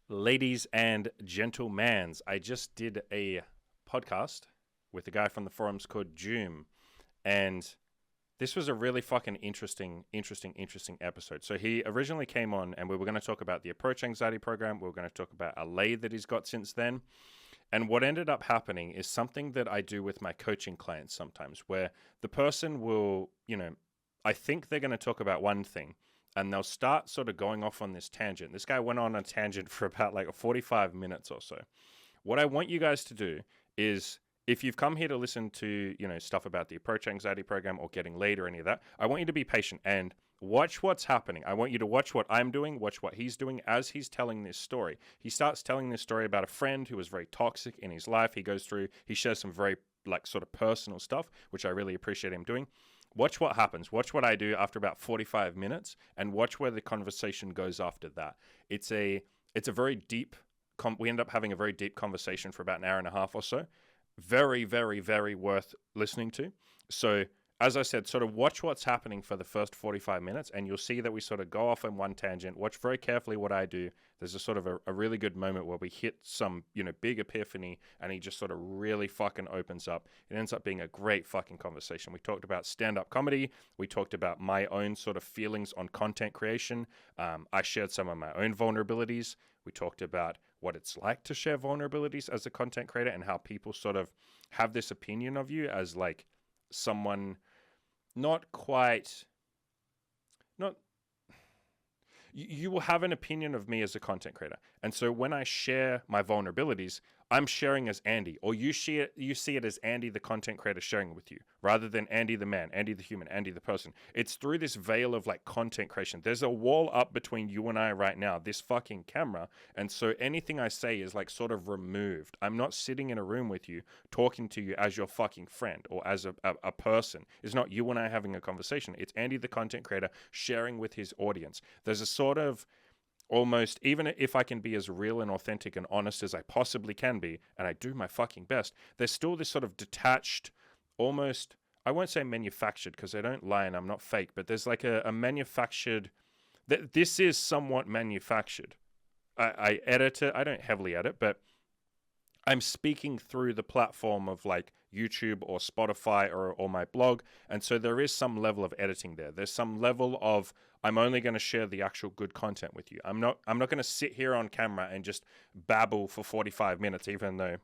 Ladies and gentlemans, I just did a podcast with a guy from the forums called Dewm, and this was a really fucking interesting episode. So he originally came on, and we were going to talk about the approach anxiety program. We were going to talk about a lay that he's got since then. And what ended up happening is something that I do with my coaching clients sometimes, where the person will, I think they're going to talk about one thing, and they'll start sort of going off on this tangent. This guy went on a tangent for about like 45 minutes or so. What I want you guys to do is, if you've come here to listen to, stuff about the approach anxiety program or getting laid or any of that, I want you to be patient and watch what's happening. I want you to watch what I'm doing, watch what he's doing as he's telling this story. He starts telling this story about a friend who was very toxic in his life. He shares some very sort of personal stuff, which I really appreciate him doing. Watch what happens. Watch what I do after about 45 minutes, and watch where the conversation goes after that. It's a very deep. We end up having a very deep conversation for about an hour and a half or so. Very, very, very worth listening to. So, as I said, sort of watch what's happening for the first 45 minutes, and you'll see that we sort of go off on one tangent. Watch very carefully what I do. There's a sort of a really good moment where we hit some, big epiphany, and he just sort of really fucking opens up. It ends up being a great fucking conversation. We talked about stand-up comedy. We talked about my own sort of feelings on content creation. I shared some of my own vulnerabilities. We talked about what it's like to share vulnerabilities as a content creator, and how people sort of have this opinion of you as like someone you will have an opinion of me as a content creator. And so when I share my vulnerabilities, I'm sharing as Andy, or you see it as Andy, the content creator, sharing with you, rather than Andy the man, Andy the human, Andy the person. It's through this veil of like content creation. There's a wall up between you and I right now, this fucking camera. And so anything I say is like sort of removed. I'm not sitting in a room with you, talking to you as your fucking friend or as a person. It's not you and I having a conversation. It's Andy the content creator sharing with his audience. There's a sort of almost, even if I can be as real and authentic and honest as I possibly can be, and I do my fucking best, there's still this sort of detached, almost, I won't say manufactured because I don't lie and I'm not fake, but there's like a manufactured, this is somewhat manufactured. I edit it, I don't heavily edit, but I'm speaking through the platform of like YouTube or Spotify or my blog. And so there is some level of editing there. There's some level of, I'm only going to share the actual good content with you. I'm not going to sit here on camera and just babble for 45 minutes, even though,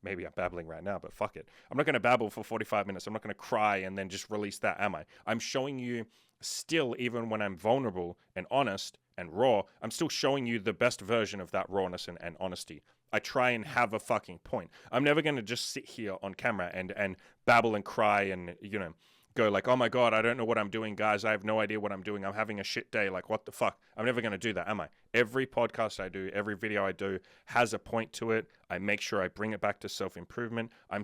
maybe I'm babbling right now, but fuck it. I'm not going to babble for 45 minutes. I'm not going to cry and then just release that, am I? I'm showing you still, even when I'm vulnerable and honest and raw, I'm still showing you the best version of that rawness and honesty. I try and have a fucking point. I'm never going to just sit here on camera and babble and cry and, go like, oh my God, I don't know what I'm doing, guys. I have no idea what I'm doing. I'm having a shit day. Like, what the fuck? I'm never going to do that, am I? Every podcast I do, every video I do has a point to it. I make sure I bring it back to self-improvement. I'm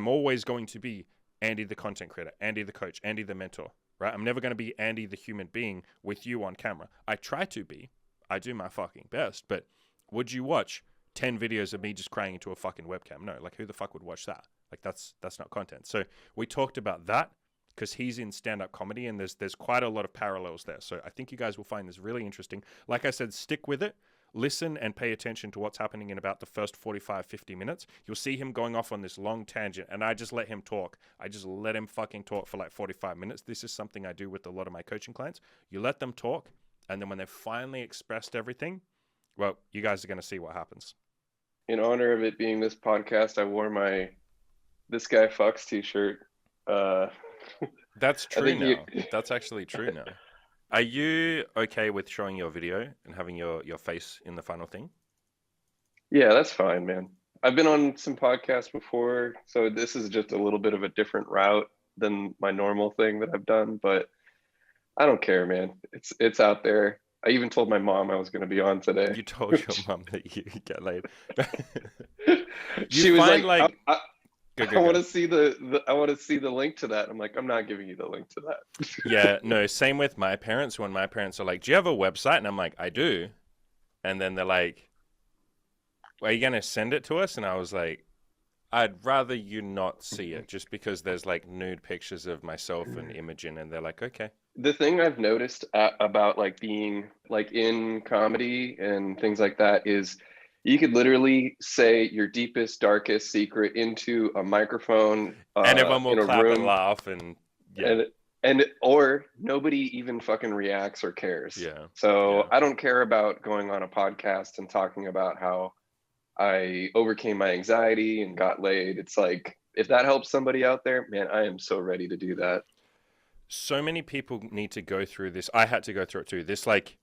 always going to be Andy the content creator, Andy the coach, Andy the mentor, right? I'm never going to be Andy the human being with you on camera. I try to be. I do my fucking best, but would you watch 10 videos of me just crying into a fucking webcam? No, like who the fuck would watch that? Like that's not content. So we talked about that because he's in stand-up comedy, and there's quite a lot of parallels there. So I think you guys will find this really interesting. Like I said, stick with it. Listen and pay attention to what's happening in about the first 45, 50 minutes. You'll see him going off on this long tangent, and I just let him talk. I just let him fucking talk for like 45 minutes. This is something I do with a lot of my coaching clients. You let them talk, and then when they've finally expressed everything, well, you guys are going to see what happens. In honor of it being this podcast, I wore my "This Guy Fucks" t-shirt. That's true now. That's actually true now. Are you okay with showing your video and having your face in the final thing? Yeah, that's fine, man. I've been on some podcasts before, so this is just a little bit of a different route than my normal thing that I've done, but I don't care, man. It's out there. I even told my mom I was going to be on today. You told your mom that you get laid. She was like, I want to see the link to that. I'm like, I'm not giving you the link to that. Yeah, no, same with my parents. When my parents are like, do you have a website? And I'm like, I do. And then they're like, are you going to send it to us? And I was like, I'd rather you not see it, just because there's like nude pictures of myself and Imogen, and they're like, okay. The thing I've noticed about like being like in comedy and things like that is you could literally say your deepest, darkest secret into a microphone And everyone will in a clap and room, laugh, and yeah, and or nobody even fucking reacts or cares. yeah, So yeah. I don't care about going on a podcast and talking about how I overcame my anxiety and got laid. It's like if that helps somebody out there, man, I am so ready to do that. So many people need to go through this. I had to go through it too. This like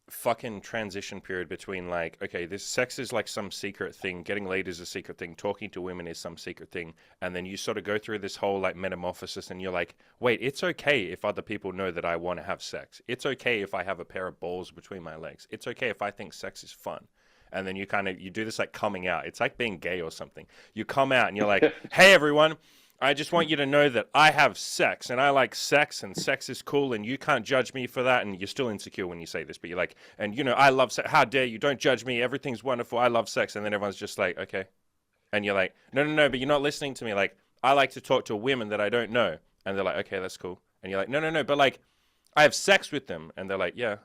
fucking transition period between like, okay, this sex is like some secret thing, getting laid is a secret thing, talking to women is some secret thing, and then you sort of go through this whole like metamorphosis, and you're like, wait, it's okay if other people know that I want to have sex. It's okay if I have a pair of balls between my legs. It's okay if I think sex is fun. And then you do this like coming out. It's like being gay or something. You come out and you're like, hey everyone, I just want you to know that I have sex and I like sex and sex is cool and you can't judge me for that. And you're still insecure when you say this, but you're like, and you know, I love sex. How dare you? Don't judge me. Everything's wonderful. I love sex. And then everyone's just like, okay. And you're like, no, no, no, but you're not listening to me. Like, I like to talk to women that I don't know. And they're like, okay, that's cool. And you're like, no, no, no, but like, I have sex with them. And they're like, yeah.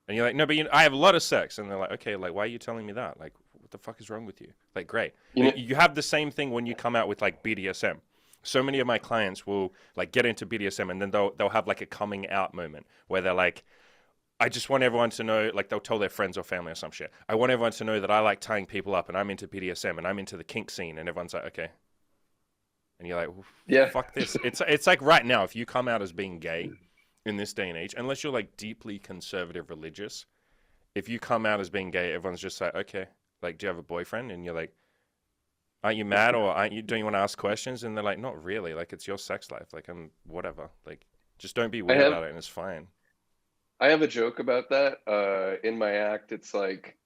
And you're like, no, but I have a lot of sex. And they're like, okay, like, why are you telling me that? Like, what the fuck is wrong with you? Like, great. You know, You have the same thing when you come out with like BDSM. So many of my clients will like get into BDSM, and then they'll have like a coming out moment where they're like, I just want everyone to know, like they'll tell their friends or family or some shit. I want everyone to know that I like tying people up and I'm into BDSM and I'm into the kink scene. And everyone's like, okay. And you're like, well, yeah. fuck this. It's like right now, if you come out as being gay in this day and age, unless you're like deeply conservative religious, if you come out as being gay, everyone's just like, okay, like, do you have a boyfriend? And you're like, aren't you mad, or don't you want to ask questions? And they're like, not really. Like, it's your sex life. Like, I'm whatever. Like, just don't be I weird have about it, and it's fine. I have a joke about that. In my act, it's like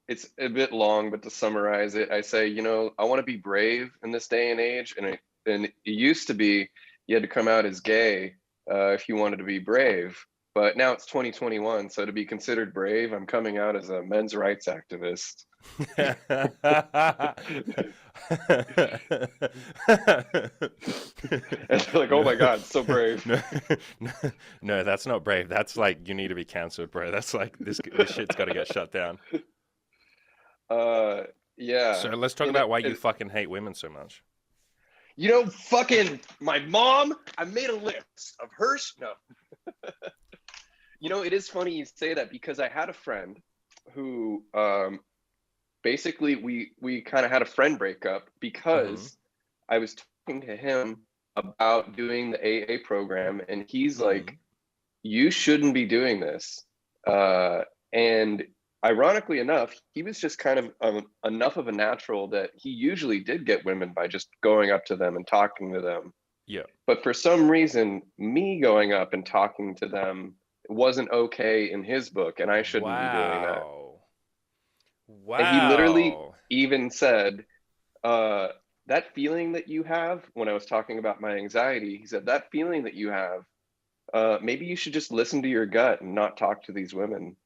it's a bit long, but to summarize it, I say, you know, I want to be brave in this day and age, and it used to be you had to come out as gay if you wanted to be brave, but now it's 2021, so to be considered brave, I'm coming out as a men's rights activist. And they're like, oh No, my God, so brave. no, no, no, that's not brave. That's like you need to be cancelled, bro. That's like this shit's got to get shut down. Uh, So yeah. let's talk And about why you fucking hate women so much. you know, fucking my mom, I made a list of her. No, you know, it is funny you say that because I had a friend who basically we kind of had a friend breakup Mm-hmm. because I was talking to him about doing the AA program, and he's Mm-hmm. like, you shouldn't be doing this. Uh, and ironically enough, he was just kind of enough of a natural that he usually did get women by just going up to them and talking to them. Yeah. But for some reason, me going up and talking to them wasn't okay in his book, and I shouldn't be doing that. Wow. And he literally Wow. even said, uh, that feeling that you have when I was talking about my anxiety, he said, that feeling that you have, maybe you should just listen to your gut and not talk to these women.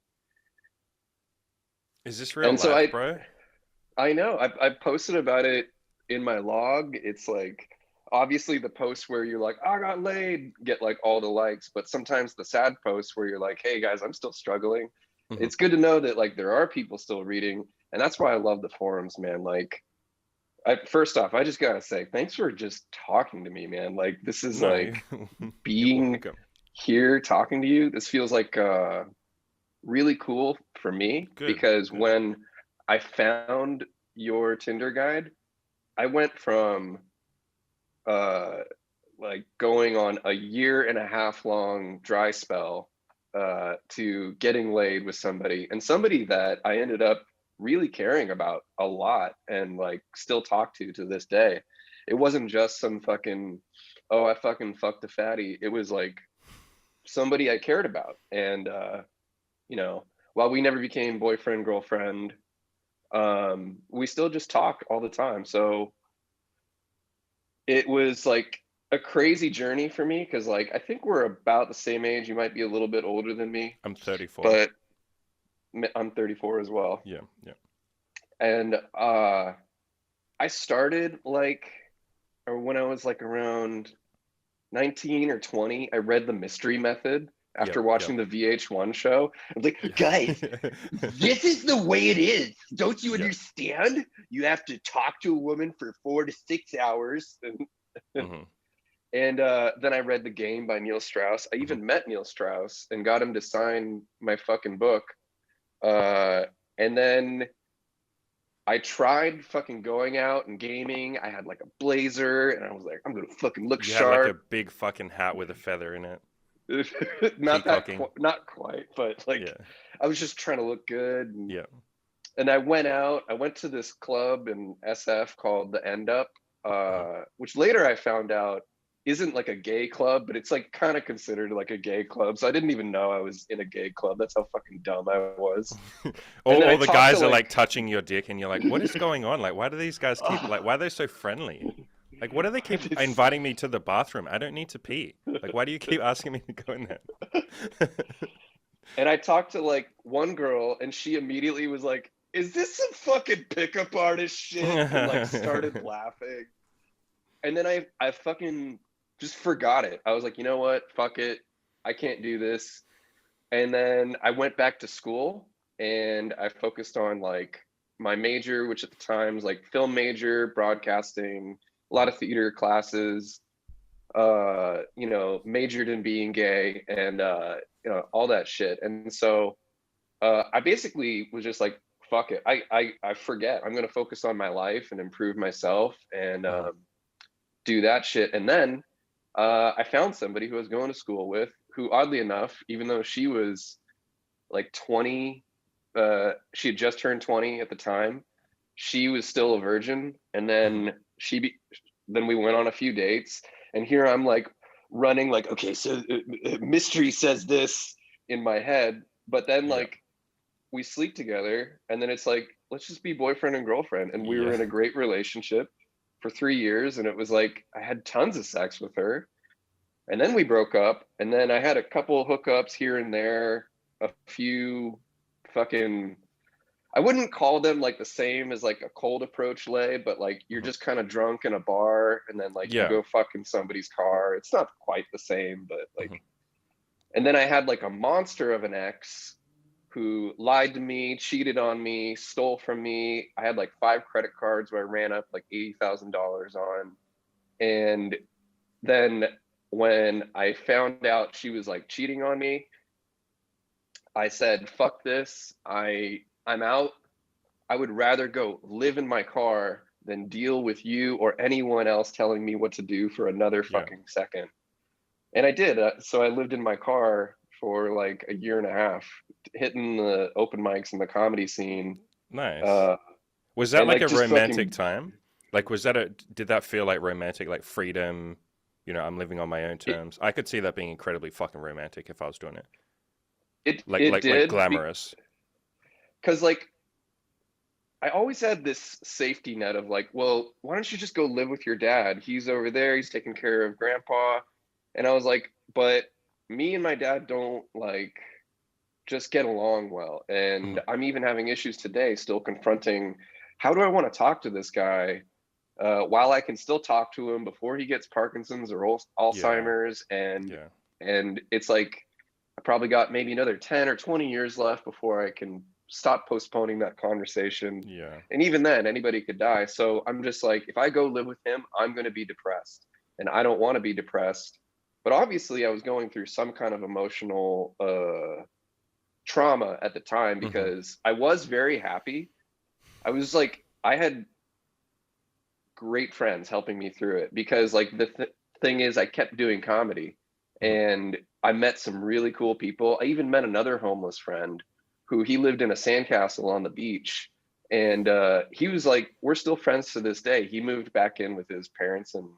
Is this real And so life, bro? I know I posted about it in my log. It's like obviously the posts where you're like, I got laid, get like all the likes, but sometimes the sad posts where you're like, hey guys, I'm still struggling. Mm-hmm. It's good to know that like there are people still reading, and that's why I love the forums, man. Like first off, I just gotta say, thanks for just talking to me, man. Like this is No, like you're being welcome. here talking to you. This feels like really cool for me Good, because good. when I found your Tinder guide, I went from uh, like going on a year and a half long dry spell to getting laid with somebody, and somebody that I ended up really caring about a lot and like still talk to this day. It wasn't just some fucking, oh, I fucking fucked a fatty. It was like somebody I cared about. And, you know, while we never became boyfriend, girlfriend, we still just talk all the time. So it was like a crazy journey for me because like I think we're about the same age. You might be a little bit older than me, I'm 34. but I'm 34 as well. Yeah, yeah. And I started like, or when I was like around 19 or 20, I read The Mystery Method Yep, after yep. watching the VH1 show. I was like, guys, Yeah. this is the way it is. Don't you Yeah. understand? You have to talk to a woman for 4 to 6 hours. Hmm. And then I read The Game by Neil Strauss. I Hmm. even met Neil Strauss and got him to sign my fucking book. Uh, and then I tried fucking going out and gaming. I had like a blazer and I was like, I'm gonna fucking look You had like a sharp. big fucking hat with a feather in it. Not Peacocking. not quite, but like Yeah. I was just trying to look good. Yeah. And I went out. I went to this club in SF called the End Up, Hmm. which later I found out isn't like a gay club, but it's like kind of considered like a gay club. So I didn't even know I was in a gay club. That's how fucking dumb I was. And then I All the talked to guys are like like touching your dick, and you're like, what is going on? Like, why do these guys keep like, why are they so friendly? Like, what do they keep inviting me to the bathroom? I don't need to pee. Like, why do you keep asking me to go in there? And I talked to like one girl, and she immediately was like, "Is this some fucking pickup artist shit?" And like started laughing. And then I fucking just forgot it. I was like, you know what? Fuck it. I can't do this. And then I went back to school and I focused on like my major, which at the time was like film major, broadcasting, a lot of theater classes, majored in being gay and all that shit. And so I basically was just like, fuck it. I forget. I'm gonna focus on my life and improve myself and Mhm. do that shit. And then I found somebody who I was going to school with, who oddly enough, even though she was like 20, she had just turned 20 at the time. She was still a virgin, and Mhm. then we went on a few dates, and here I'm like running like, okay, so mystery says this in my head, but then Yeah. like we sleep together, and then it's like, let's just be boyfriend and girlfriend, and we were Yeah. in a great relationship for 3 years, and it was like I had tons of sex with her, and then we broke up, and then I had a couple hookups here and there, a few fucking, I wouldn't call them like the same as like a cold approach lay, but like you're Mhm. just kind of drunk in a bar and then like you Yeah. go fuck in somebody's car. It's not quite the same, but like, Mhm. and then I had like a monster of an ex who lied to me, cheated on me, stole from me. I had like 5 credit cards where I ran up like $80,000 on. And then when I found out she was like cheating on me, I said, fuck this. I'm out. I would rather go live in my car than deal with you or anyone else telling me what to do for another Yeah. fucking second. And I did. So I lived in my car for like a year and a half, hitting the open mics and the comedy scene. Nice. Uh, Was that and like like a just romantic fucking, time? Like, was that a, did that feel like romantic, like freedom? I'm living on my own it, terms. I could see that being incredibly fucking romantic if I was doing it. it Like did glamorous. because like I always had this safety net of like, well, why don't you just go live with your dad? He's over there, he's taking care of grandpa. And I was like, but me and my dad don't like just get along well. Hmm. And I'm even having issues today, still confronting how do I want to talk to this guy while I can still talk to him before he gets Parkinson's or Yeah. Alzheimer's. And Yeah. it's like I probably got maybe another 10 or 20 years left before I can stop postponing that conversation. Yeah. And even then, anybody could die. So I'm just like, if I go live with him, I'm going to be depressed. And I don't want to be depressed. But obviously, I was going through some kind of emotional trauma at the time Hmm. because I was very happy. I was like, I had great friends helping me through it because, like, thing is, I kept doing comedy Hmm. and I met some really cool people. I even met another homeless friend who he lived in a sandcastle on the beach. And he was like, we're still friends to this day. He moved back in with his parents in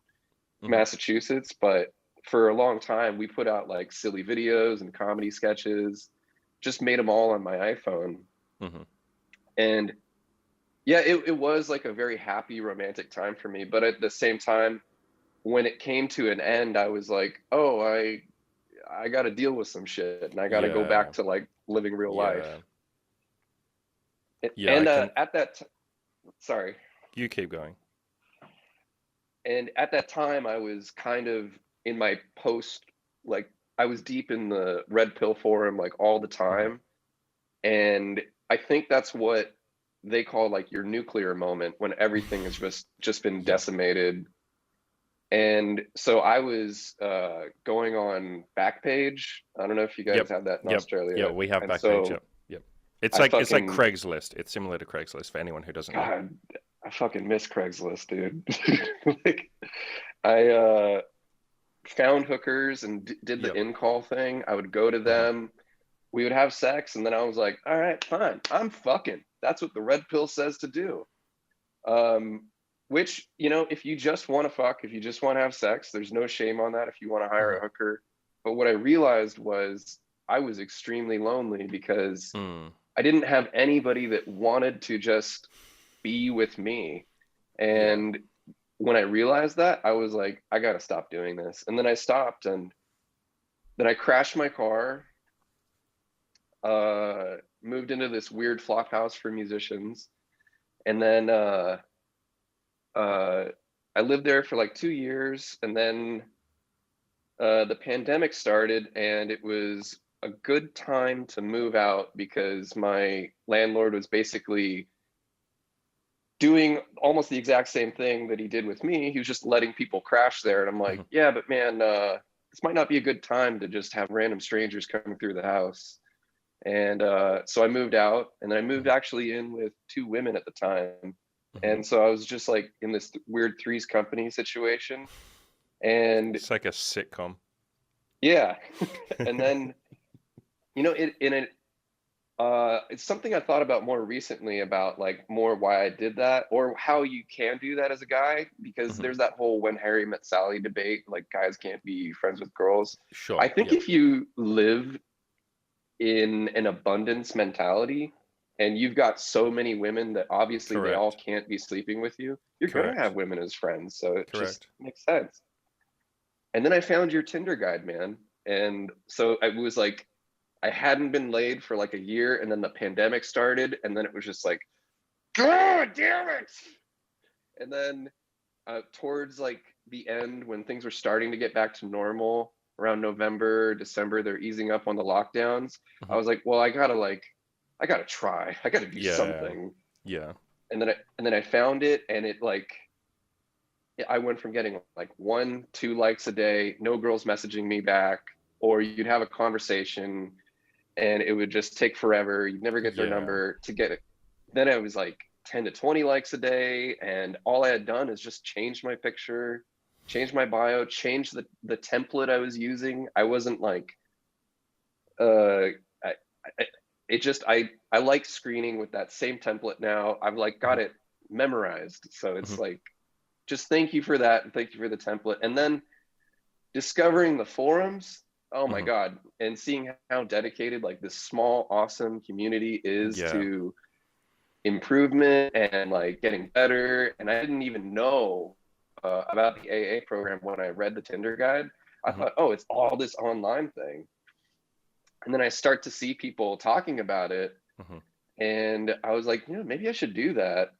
Hmm. Massachusetts, but for a long time, we put out like silly videos and comedy sketches, just made them all on my iPhone. Hmm. And yeah, it was like a very happy romantic time for me. But at the same time, when it came to an end, I was like, oh, I got to deal with some shit and I got to go Yeah. back to like living real life. Yeah. Yeah. I And can. at that, sorry. You keep going. And at that time, I was kind of in my post, like I was deep in the red pill forum like all the Mhm. time. And I think that's what they call like your nuclear moment when everything has just been Yep. decimated. And so I was going on Backpage. I don't know if you guys Yep. have that in Yep. Yeah, Australia. we have And Backpage. so Yep. Yep. I It's like fucking Craigslist. It's similar to Craigslist for anyone who doesn't know. God, I fucking miss Craigslist, dude. Like I found hookers and did the Yep. in-call thing. I would go to Hmm. them. We would have sex, and then I was like, all right, fine. I'm fucking. That's what the red pill says to do. Um, which, if you just want to fuck, if you just want to have sex, there's no shame on that if you want to hire Hmm. a hooker. But what I realized was I was extremely lonely because Mm. I didn't have anybody that wanted to just be with me. Yeah. And when I realized that, I was like, I got to stop doing this. And then I stopped, and then I crashed my car, moved into this weird flop house for musicians. And then uh, I lived there for like 2 years. And then the pandemic started, and it was a good time to move out because my landlord was basically doing almost the exact same thing that he did with me. He was just letting people crash there. And I'm like, Hmm. yeah, but man, this might not be a good time to just have random strangers coming through the house. And so I moved out, and then I moved Hmm. actually in with two women at the time. Hmm. And so I was just like in this weird threes company situation. And It's like a sitcom. yeah. And then, it's something I thought about more recently about like more why I did that or how you can do that as a guy, because Hmm. there's that whole when Harry met Sally debate, like guys can't be friends with girls. Sure. I think Yep. if you live in an abundance mentality and you've got so many women that obviously they all Correct. can't be sleeping with you, you're going to Correct. have women as friends. So it just Correct. makes sense. And then I found your Tinder guide, man. And so I was like, I hadn't been laid for like a year, and then the pandemic started, and then it was just like, God damn it! And then towards like the end, when things were starting to get back to normal, around November, December, they're easing up on the lockdowns. I Hmm. was like, well, I gotta try, I gotta do Yeah. something. Yeah. And then I found it, and it like I went from getting like 1, 2 likes a day, no girls messaging me back, or you'd have a conversation and it would just take forever. You'd never get their Yeah. number to get it. Then I was like 10 to 20 likes a day. And all I had done is just change my picture, change my bio, change the template I was using. I wasn't like, I, I, it just, I like screening with that same template now. I've like got Hmm. it memorized. So it's Hmm. like, just thank you for that. And thank you for the template. And then discovering the forums, oh my Hmm. god, and seeing how dedicated like this small awesome community is Yeah. to improvement and like getting better. And I didn't even know about the AA program when I read the Tinder guide. I Hmm. thought, oh, it's all this online thing. And then I start to see people talking about it, Hmm. and I was like, maybe I should do that.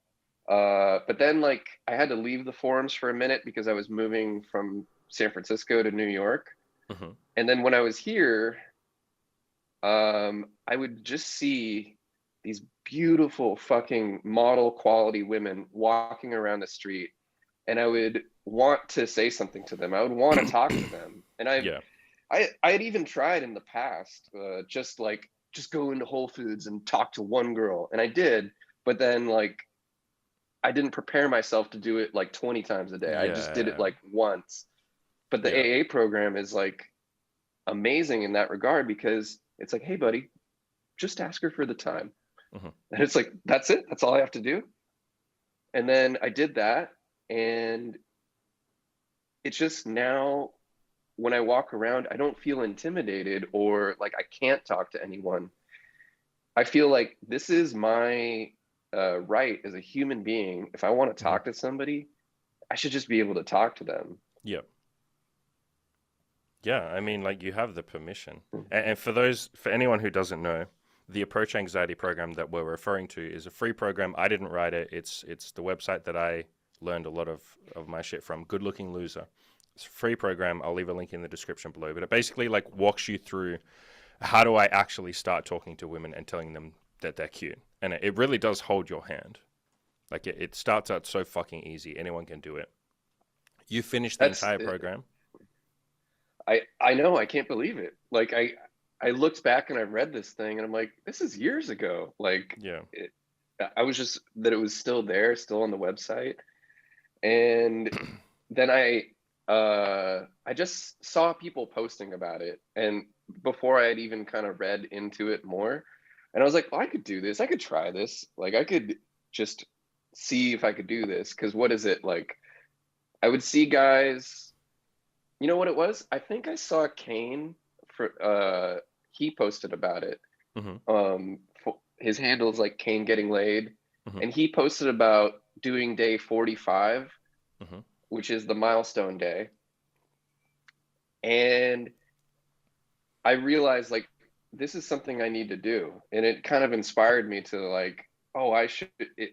But then like I had to leave the forums for a minute because I was moving from San Francisco to New York. Hmm. And then when I was here, I would just see these beautiful fucking model quality women walking around the street, and I would want to say something to them. I would want to talk to them, and Yeah. I had even tried in the past, just go into Whole Foods and talk to one girl, and I did, but then like I didn't prepare myself to do it like 20 times a day. I just did it Yeah. like once. But the Yeah. AA program is like amazing in that regard because it's like, hey, buddy, just ask her for the time. Hmm. And it's like, that's it. That's all I have to do. And then I did that. And it's just now when I walk around, I don't feel intimidated or like I can't talk to anyone. I feel like this is my right as a human being. If I want to Hmm. talk to somebody, I should just be able to talk to them. Yep. Yeah, I mean, like you have the permission. Mm. And for anyone who doesn't know, the approach anxiety program that we're referring to is a free program. I didn't write it. It's the website that I learned a lot of my shit from. Good Looking Loser. It's a free program. I'll leave a link in the description below. But it basically like walks you through how do I actually start talking to women and telling them that they're cute. And it really does hold your hand. Like it starts out so fucking easy. Anyone can do it. You finish the That's entire program. I know, I can't believe it. Like I looked back and I read this thing and I'm like, this is years ago. Like Yeah. I was just that it was still there, still on the website. And then I just saw people posting about it, and before I had even kind of read into it more, and I was like, oh, I could do this. I could try this. Like I could just see if I could do this. Because what is it like? I would see guys. You know what it was? I think I saw Kane for he posted about it. Mm-hmm. His handle is like Kane Getting Laid, Mm-hmm. and he posted about doing day 45, Mm-hmm. which is the milestone day. And I realized like this is something I need to do. And it kind of inspired me to like, oh, I should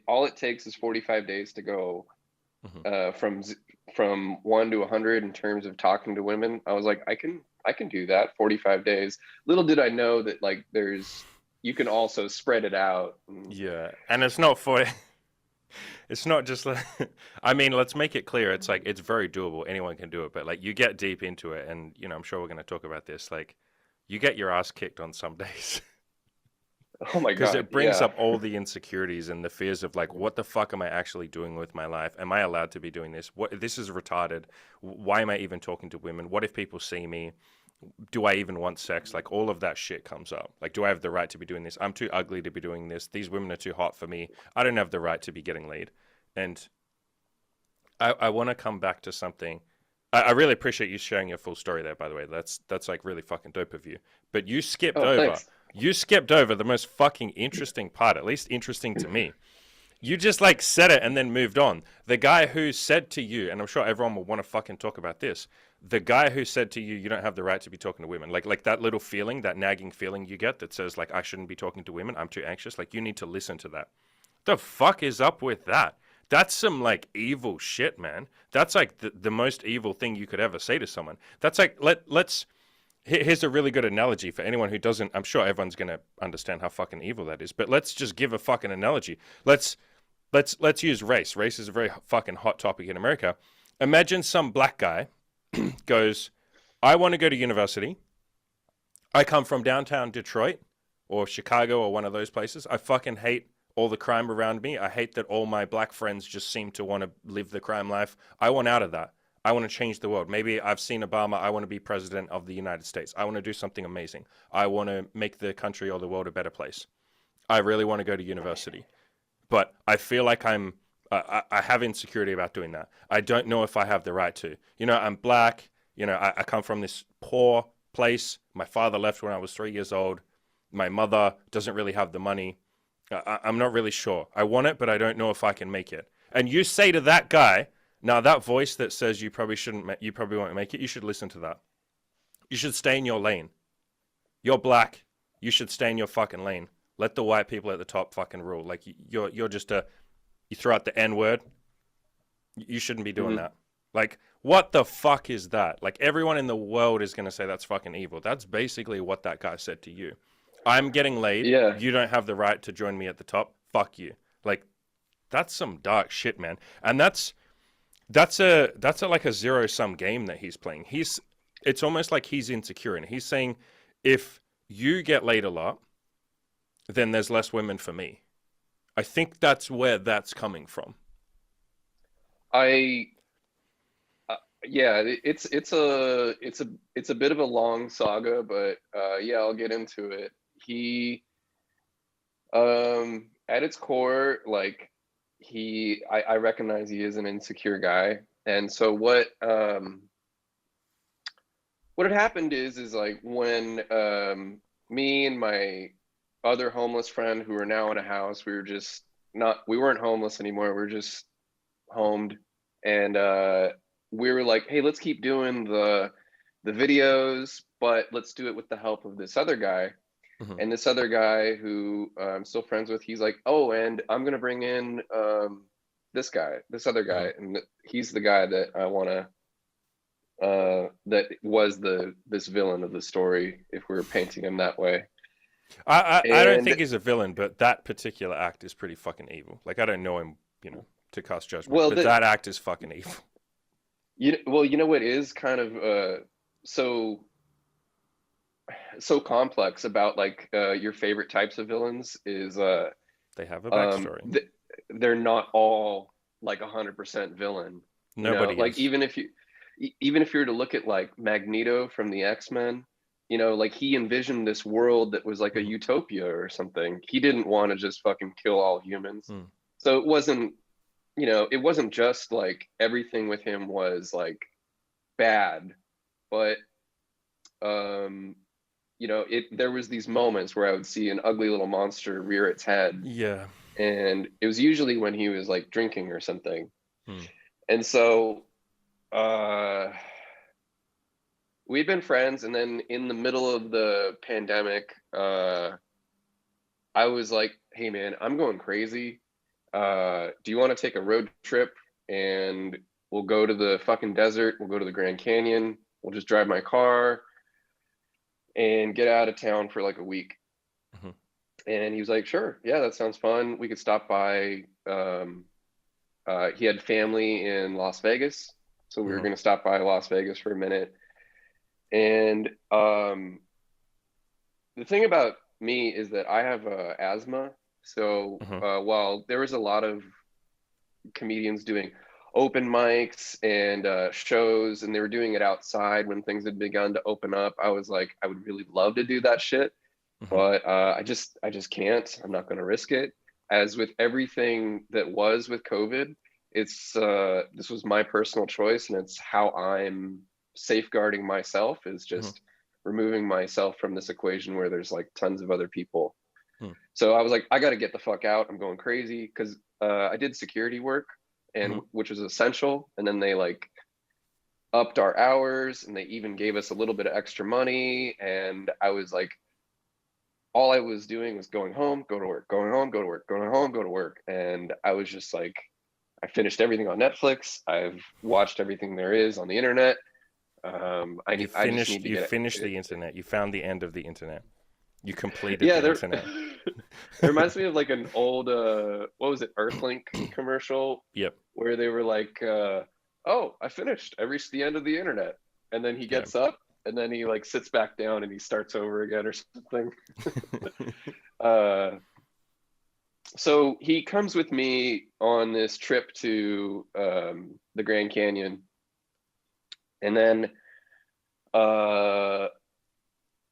all it takes is 45 days to go Mm-hmm. from 1 to 100 in terms of talking to women. I was like, I can do that 45 days. Little did I know that like you can also spread it out. Yeah, and it's not for it's not just like I mean, let's make it clear. It's like it's very doable. Anyone can do it, but like you get deep into it, and I'm sure we're going to talk about this. Like, you get your ass kicked on some days Oh my because God. it brings Yeah. up all the insecurities and the fears of like, what the fuck am I actually doing with my life? Am I allowed to be doing this? What this is retarded. Why am I even talking to women? What if people see me? Do I even want sex? Like all of that shit comes up. Like, do I have the right to be doing this? I'm too ugly to be doing this. These women are too hot for me. I don't have the right to be getting laid. And I want to come back to something. I really appreciate you sharing your full story there, by the way. That's like really fucking dope of you. But Oh, thanks. you skipped over the most fucking interesting part, at least interesting to me. You just like said it and then moved on. The guy who said to you, and I'm sure everyone will want to fucking talk about this. The guy who said to you, you don't have the right to be talking to women. Like that little feeling, that nagging feeling you get that says like I shouldn't be talking to women. I'm too anxious. Like you need to listen to that. The fuck is up with that? That's some like evil shit, man. That's like the most evil thing you could ever say to someone. That's like let's here's a really good analogy for anyone who doesn't. I'm sure everyone's gonna understand how fucking evil that is. But let's just give a fucking analogy. Let's use race. Race is a very fucking hot topic in America. Imagine some black guy goes, I want to go to university. I come from downtown Detroit or Chicago or one of those places. I fucking hate all the crime around me. I hate that all my black friends just seem to want to live the crime life. I want out of that. I want to change the world. Maybe I've seen Obama. I want to be president of the United States. I want to do something amazing. I want to make the country or the world a better place. I really want to go to university. But I feel like I have insecurity about doing that. I don't know if I have the right to. I'm black. I come from this poor place. My father left when I was 3 years old. My mother doesn't really have the money. I'm not really sure. I want it, but I don't know if I can make it. And you say to that guy, now that voice that says you probably shouldn't, you probably won't make it, you should listen to that. You should stay in your lane. You're black. You should stay in your fucking lane. Let the white people at the top fucking rule. Like you're just you throw out the N word. You shouldn't be doing Hmm. that. Like what the fuck is that? Like everyone in the world is gonna say that's fucking evil. That's basically what that guy said to you. I'm getting laid. Yeah. You don't have the right to join me at the top. Fuck you. Like that's some dark shit, man. And that's a like a zero sum game that he's playing. It's almost like he's insecure and he's saying if you get laid a lot, then there's less women for me. I think that's where that's coming from. I yeah, it's a bit of a long saga, but yeah, I'll get into it. He at its core, like I recognize he is an insecure guy. And so what had happened is like when me and my other homeless friend who are now in a house, we weren't homeless anymore, we were just homed. And we were like, hey, let's keep doing the videos, but let's do it with the help of this other guy. Hmm. And this other guy who I'm still friends with, he's like, oh, and I'm gonna bring in this other Hmm. guy, and he's the guy that I want to that was this villain of the story if we were painting him that way. I don't And think he's a villain, but that particular act is pretty fucking evil. Like I don't know him, to cast judgment, well, but that act is fucking evil. you know what is kind of so so complex about like your favorite types of villains is They have a um backstory. th- they're not all like 100% villain, you know, Nobody like is. even if you were to look at like Magneto from the X-Men, you know, like he envisioned this world that was like a Hmm. utopia or something. He didn't want to just fucking kill all humans. Hmm. So it wasn't just like everything with him was like bad, but um there was these moments where I would see an ugly little monster rear its head, Yeah. and it was usually when he was like drinking or something. Hmm. And so uh we'd been friends, and then in the middle of the pandemic, I was like, hey man, I'm going crazy. Do you want to take a road trip and we'll go to the fucking desert, we'll go to the Grand Canyon, we'll just drive my car and get out of town for like a week? Hmm. And he was like, sure, yeah, that sounds fun. We could stop by. He had family in Las Vegas, so we were Hmm. going to stop by Las Vegas for a minute. And the thing about me is that I have asthma. So Hmm. while there was a lot of comedians doing open mics and shows, and they were doing it outside when things had begun to open up, I was like, I would really love to do that shit, Hmm. but I just can't. I'm not going to risk it. As with everything that was with COVID, it's this was my personal choice, and it's how I'm safeguarding myself, is Hmm. just removing myself from this equation where there's like tons of other people. Hmm. So I was like, I got to get the fuck out. I'm going crazy because I did security work, Hmm. and which was essential. And then they like upped our hours, and they even gave us a little bit of extra money. And I was like, all I was doing was going home, go to work, going home, go to work, going home, go to work. And I was just like, I finished everything on Netflix. I've watched everything there is on the internet. I just need to You get finished it. the internet. You found the end of the internet. You completed Yeah, the there. internet. It reminds me of like an old what was it, Earthlink commercial Yep. where they were like, "Oh, I finished. I reached the end of the internet," and then he Yeah. gets up and then he like sits back down and he starts over again or something. Uh, so he comes with me on this trip to the Grand Canyon, and then uh,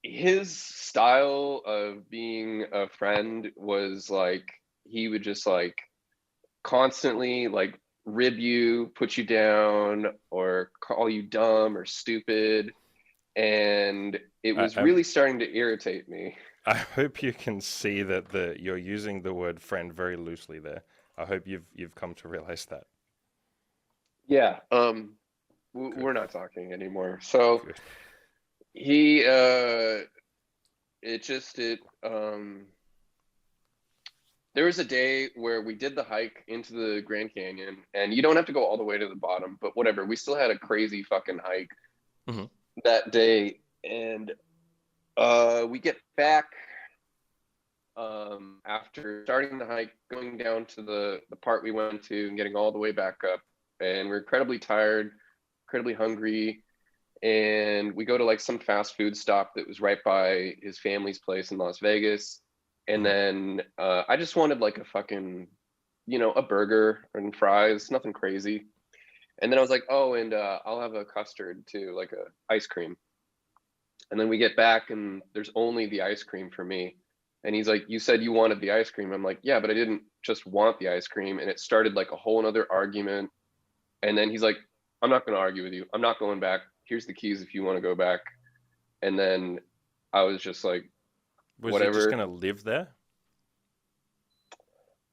his style of being a friend was like he would just like constantly like rib you, put you down, or call you dumb or stupid, and it I, was I really starting to irritate me. I hope you can see that you're using the word friend very loosely there. I hope you've come to realize that. Yeah, Good. we're not talking anymore. So Good. he it just it there was a day where we did the hike into the Grand Canyon, and you don't have to go all the way to the bottom, but whatever. We still had a crazy fucking hike Hmm. that day, and we get back after starting the hike, going down to the part we went to, and getting all the way back up, and we're incredibly tired, incredibly hungry, and we go to like some fast food stop that was right by his family's place in Las Vegas. And Hmm. then I just wanted like a fucking, a burger and fries, nothing crazy. And then I was like, oh, and I'll have a custard too, like a ice cream. And then we get back and there's only the ice cream for me. And he's like, you said you wanted the ice cream. I'm like, yeah, but I didn't just want the ice cream. And it started like a whole other argument. And then he's like, I'm not going to argue with you. I'm not going back. Here's the keys if you want to go back. And then I was just like, Was he just whatever. gonna live there?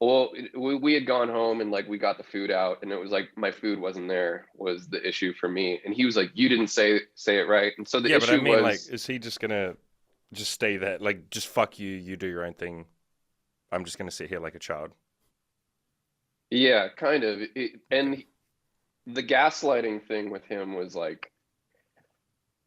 Well, we had gone home and like we got the food out, and it was like my food wasn't there was the issue for me. And he was like, you didn't say it right. And so the Yeah, but I issue mean, like, was, is he just gonna just stay there? Like, just fuck you. You do your own thing. I'm just gonna sit here like a child. Yeah, kind of. Okay. And the gaslighting thing with him was like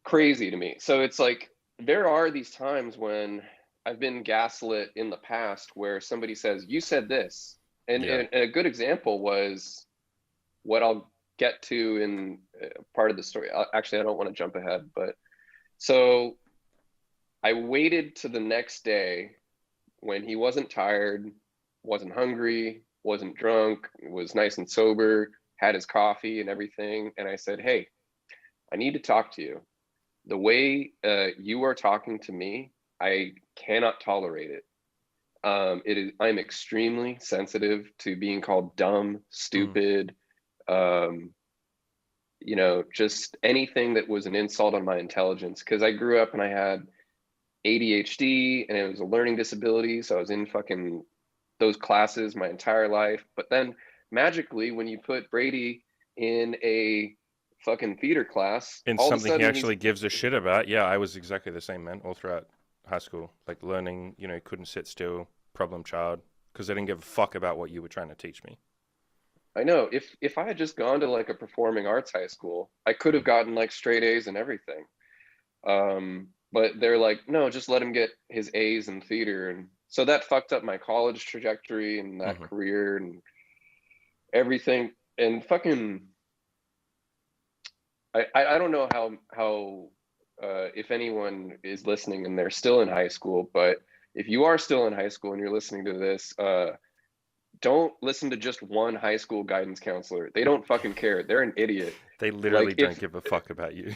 crazy to me. So it's like there are these times when I've been gaslit in the past where somebody says, "You said this," Yeah. and a good example was what I'll get to in part of the story. Actually, I don't want to jump ahead, but so I waited to the next day when he wasn't tired, wasn't hungry, wasn't drunk, was nice and sober, had his coffee and everything, and I said, "Hey, I need to talk to you. The way you are talking to me, I cannot tolerate it. It is. I'm extremely sensitive to being called dumb, Mm. stupid, um, just anything that was an insult on my intelligence. Because I grew up and I had ADHD and it was a learning disability, so I was in fucking those classes my entire life. But then magically, when you put Brady in a fucking theater class, In all of a something he sudden he's actually gives a shit about. Yeah, I was exactly the same, man, all throughout high school. Like learning, couldn't sit still, problem child, because I didn't give a fuck about what you were trying to teach me. I know if I had just gone to like a performing arts high school, I could have Mhm. gotten like straight A's and everything. But they're like, no, just let him get his A's in theater, and so that fucked up my college trajectory and that Mhm. career and everything. And fucking, I don't know how if anyone is listening and they're still in high school, but if you are still in high school and you're listening to this, don't listen to just one high school guidance counselor. They don't fucking care. They're an idiot. They literally Like don't if give a fuck about you.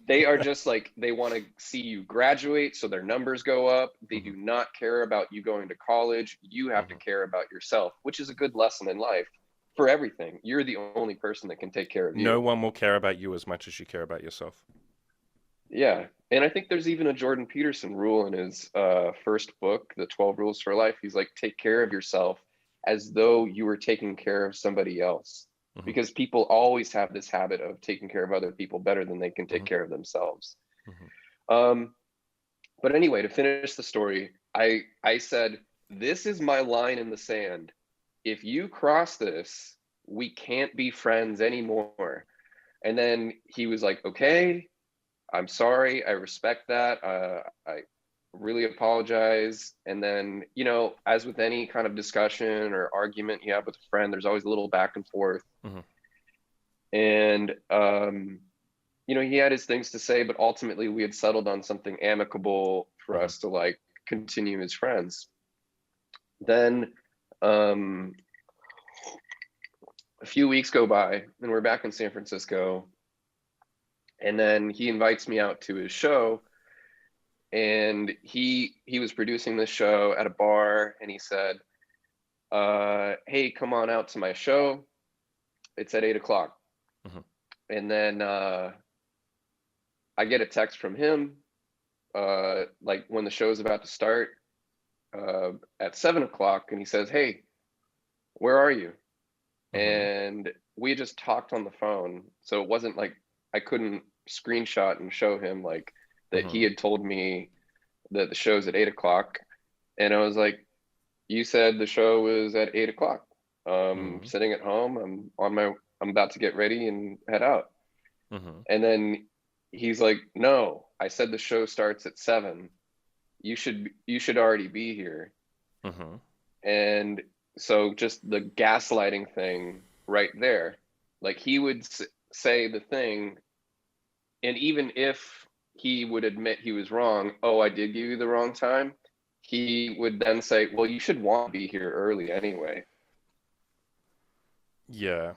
they are just like they want to see you graduate so their numbers go up. They Mhm. do not care about you going to college. You have to Mhm. care about yourself, which is a good lesson in life for everything. You're the only person that can take care of No you. one will care about you as much as you care about yourself. Yeah. And I think there's even a Jordan Peterson rule in his first book, The 12 Rules for Life. He's like, take care of yourself as though you were taking care of somebody else. Mhm. Because people always have this habit of taking care of other people better than they can take Mhm. care of themselves. Mhm. Um, but anyway, to finish the story, I said, this is my line in the sand. If you cross this, we can't be friends anymore. And then he was like, okay, I'm sorry. I respect that. I really apologize. And then, as with any kind of discussion or argument you have with a friend, there's always a little back and forth. Mhm. And, he had his things to say, but ultimately we had settled on something amicable for Mhm. us to like continue as friends. Then, um, a few weeks go by and we're back in San Francisco. And then he invites me out to his show, and he was producing this show at a bar, and he said, hey, come on out to my show, it's at 8 o'clock. Mhm. And then I get a text from him, like when the show's about to start, uh, at 7 o'clock, and he says, hey, where are you? Mhm. And we just talked on the phone, so it wasn't like I couldn't screenshot and show him like that he Mhm. had told me that the show's at 8 o'clock. And I was like, you said the show was at 8 o'clock. Mhm. Sitting at home. I'm about to get ready and head out. Mhm. And then he's like, no, I said the show starts at 7. You should already be here. Mhm. And so just the gaslighting thing right there, like he would say the thing, and even if he would admit he was wrong, oh, I did give you the wrong time, he would then say, well, you should want to be here early anyway. Yeah.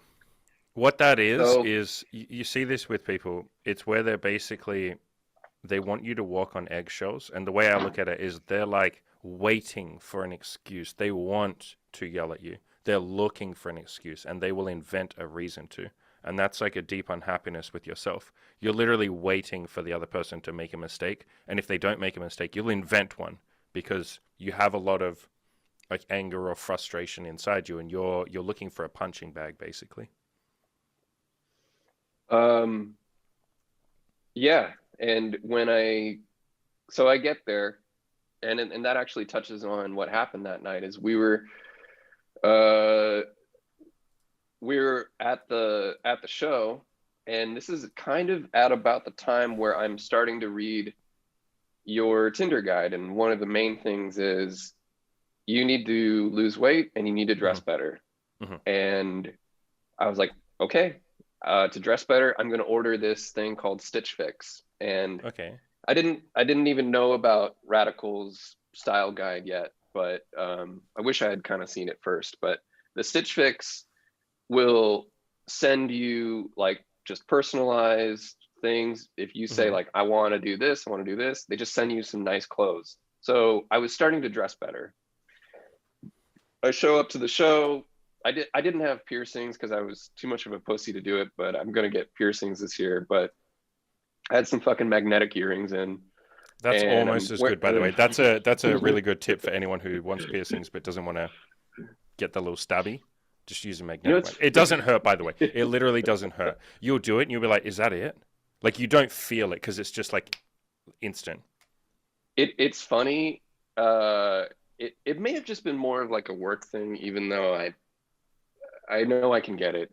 What that So is you see this with people. It's where they're basically they want you to walk on eggshells, and the way I look at it is they're like waiting for an excuse. They want to yell at you. They're looking for an excuse, and they will invent a reason to. And that's like a deep unhappiness with yourself. You're literally waiting for the other person to make a mistake, and if they don't make a mistake, you'll invent one because you have a lot of like anger or frustration inside you, and you're looking for a punching bag basically. um yeah, and I get there, and that actually touches on what happened that night is we were uh we're at the show, and this is kind of at about the time where I'm starting to read your Tinder guide, and one of the main things is you need to lose weight and you need to dress Hmm. better. Hmm. And I was like, okay, to dress better, I'm going to order this thing called Stitch Fix. And Okay. I didn't even know about Radical's style guide yet, but I wish I had kind of seen it first. But the Stitch Fix will send you like just personalized things. If you say Hmm. like, I want to do this, I want to do this, they just send you some nice clothes. So I was starting to dress better. I show up to the show. I didn't have piercings because I was too much of a pussy to do it, but I'm gonna get piercings this year. But I had some fucking magnetic earrings in, That's and almost I'm as where good, by the way. That's a really good tip for anyone who wants piercings but doesn't want to get the little stabby. Just use a magnetic one. it's It doesn't hurt, by the way. It literally doesn't hurt. You'll do it and you'll be like, "Is that it?" Like you don't feel it because it's just like instant. it's funny. Uh, it may have just been more of like a work thing, even though I know I can get it.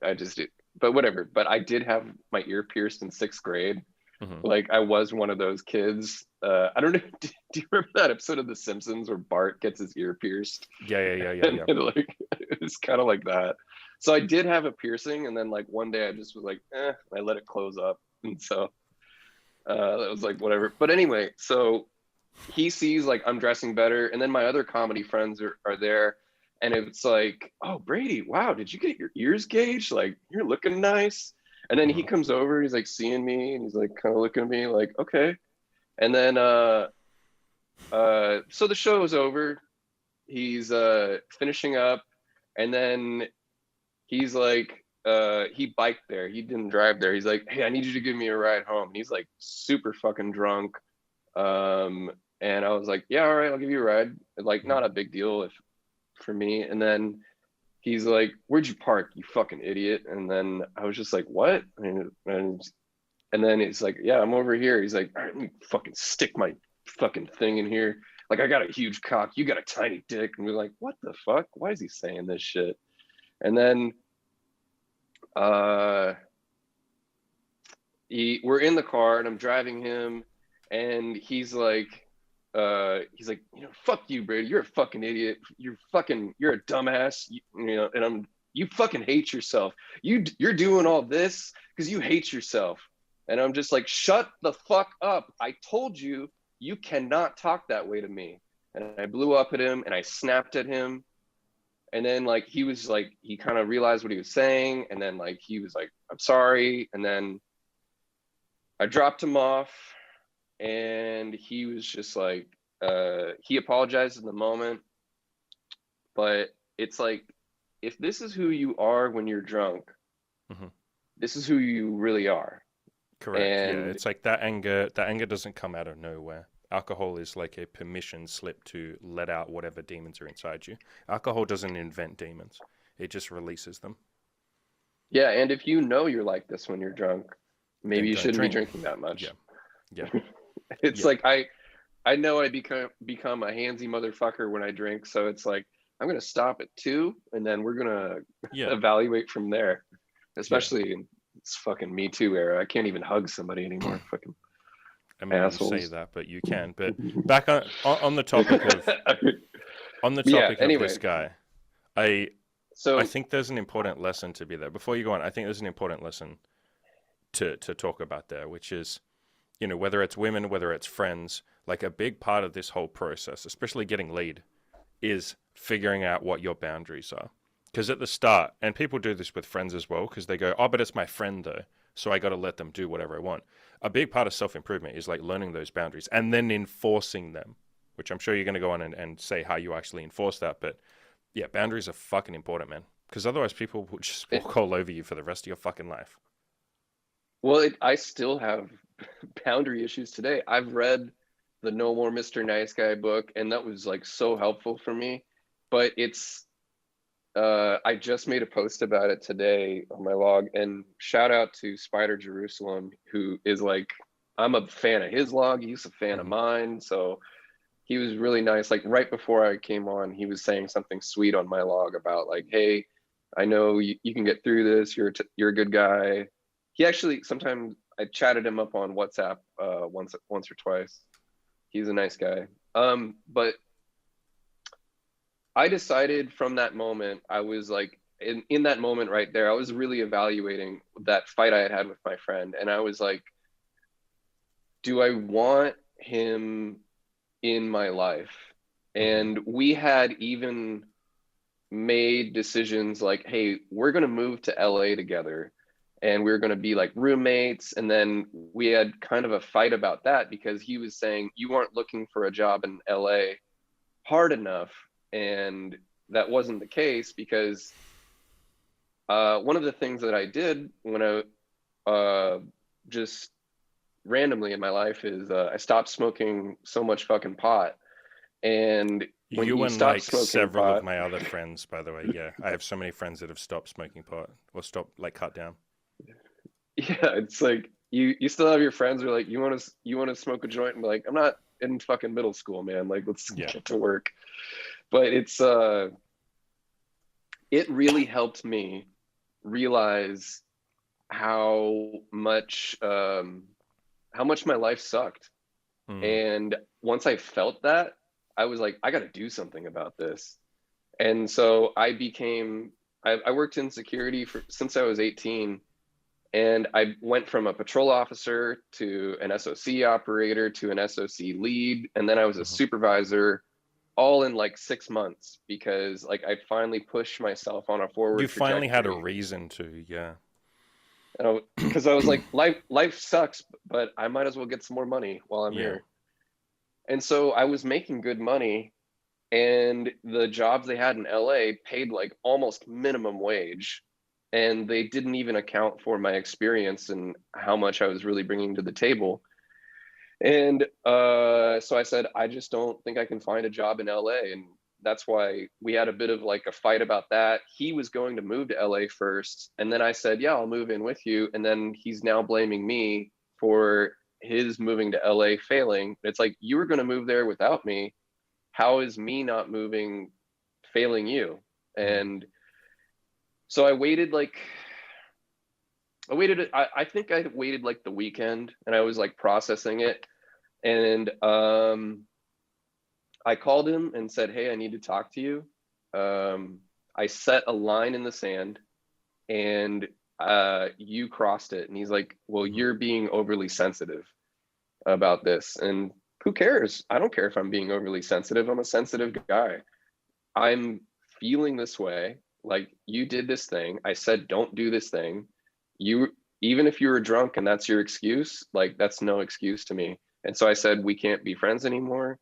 But whatever. But I did have my ear pierced in sixth grade. Hmm. Like I was one of those kids. I don't know. Do you remember that episode of The Simpsons where Bart gets his ear pierced? Yeah, yeah, yeah, yeah, And yeah. then, like it's kind of like that. So I did have a piercing, and then like one day I just was like, I let it close up, and so that was like whatever. But anyway, so he sees like I'm dressing better, and then my other comedy friends are there, and it's like, oh Brady, wow, did you get your ears gauged? Like you're looking nice. And then he Hmm. comes over, he's like seeing me, and he's like kind of looking at me like, okay. And then so the show is over. He's finishing up, and then he's like he biked there. He didn't drive there. He's like, hey, I need you to give me a ride home. And he's like super fucking drunk. Um, and I was like, yeah, all right, I'll give you a ride. Like, Hmm. not a big deal if for me. And then he's like, where'd you park, you fucking idiot? And then I was just like, what? And then it's like, yeah, I'm over here. He's like, all right, let me fucking stick my fucking thing in here. Like, I got a huge cock, you got a tiny dick. And we're like, what the fuck? Why is he saying this shit? And then uh we're in the car and I'm driving him, and he's like, fuck you, Brady, you're a fucking idiot, you're a dumbass, and you fucking hate yourself, you're doing all this because you hate yourself. And I'm just like, shut the fuck up, I told you you cannot talk that way to me. And I blew up at him and I snapped at him. And then like he was like, he kind of realized what he was saying, and then like he was like, I'm sorry. And then I dropped him off, and he was just like, he apologized in the moment, but it's like, if this is who you are when you're drunk, Hmm. this is who you really are. Correct. Yeah, And it's like that anger. That anger doesn't come out of nowhere. Alcohol is like a permission slip to let out whatever demons are inside you. Alcohol doesn't invent demons; it just releases them. yeah, and if you know you're like this when you're drunk, maybe Then you don't shouldn't be drink. drinking that Yeah, much. yeah, It's yeah, like I know I become a handsy motherfucker when I drink, so it's like I'm gonna stop at two, and then we're gonna yeah, evaluate from there. yeah. Especially in this fucking Me Too era, I can't even hug somebody anymore. Fucking I mean, you say assholes. that, but you can. But back on the topic of Yeah. this Anyway, guy, I so think there's an important lesson to be there. Before you go on, I think there's an important lesson to talk about there, which is, whether it's women, whether it's friends, like a big part of this whole process, especially getting laid, is figuring out what your boundaries are. Because at the start, and people do this with friends as well, because they go, oh, but it's my friend though, so I got to let them do whatever I want. A big part of self improvement is like learning those boundaries and then enforcing them, which I'm sure you're going to go on and say how you actually enforce that. But yeah, boundaries are fucking important, man. Because otherwise, people will just it, walk all over you for the rest of your fucking life. well, I still have boundary issues today. I've read the No More Mr. Nice Guy book, and that was like so helpful for me. But it's I just made a post about it today on my log, and shout out to Spider Jerusalem, who is like, I'm a fan of his log. He's a fan of Hmm. mine. So he was really nice. Like right before I came on, he was saying something sweet on my log about like, hey, I know you can get through this. You're a good guy. He actually, sometimes I chatted him up on WhatsApp once or twice. He's a nice guy. But I decided from that moment, I was like, in that moment right there, I was really evaluating that fight I had had with my friend. And I was like, do I want him in my life? Mm-hmm. And we had even made decisions like, hey, we're going to move to LA together and we are going to be like roommates. And then we had kind of a fight about that because he was saying, you weren't looking for a job in LA hard enough. And that wasn't the case because one of the things that I did when just randomly in my life is I stopped smoking so much fucking pot. And when You you and stop like smoking several of pot, my other friends, by the way. Yeah, I have so many friends that have stopped smoking pot or stopped, like, cut down. yeah, it's like you still have your friends who are like, you want to smoke a joint, and be like, I'm not in fucking middle school, man. Like, let's Yeah. get to work. But it really helped me realize how much how much my life sucked. Mm. And once I felt that, I was like, I got to do something about this. And so I worked in security since I was 18. And I went from a patrol officer to an SOC operator to an SOC lead. And then I was a Mm-hmm. supervisor all in like 6 months because like I finally pushed myself on a You forward finally had a trajectory. reason to, yeah. And because I was like, life sucks, but I might as well get some more money while I'm Yeah. here. And so I was making good money, and the jobs they had in LA paid like almost minimum wage, and they didn't even account for my experience and how much I was really bringing to the table. And so I said, I just don't think I can find a job in LA. And that's why we had a bit of like a fight about that. He was going to move to LA first. And then I said, yeah, I'll move in with you. And then he's now blaming me for his moving to LA failing. It's like, you were going to move there without me. How is me not moving failing you? Mm. And so I think I waited like the weekend and I was like processing it. And I called him and said, hey, I need to talk to you. I set a line in the sand and you crossed it. And he's like, well, Mm-hmm. you're being overly sensitive about this. And who cares? I don't care if I'm being overly sensitive. I'm a sensitive guy. I'm feeling this way. Like, you did this thing. I said, don't do this thing. You, even if you were drunk and that's your excuse, like, that's no excuse to me. And so I said, we can't be friends anymore.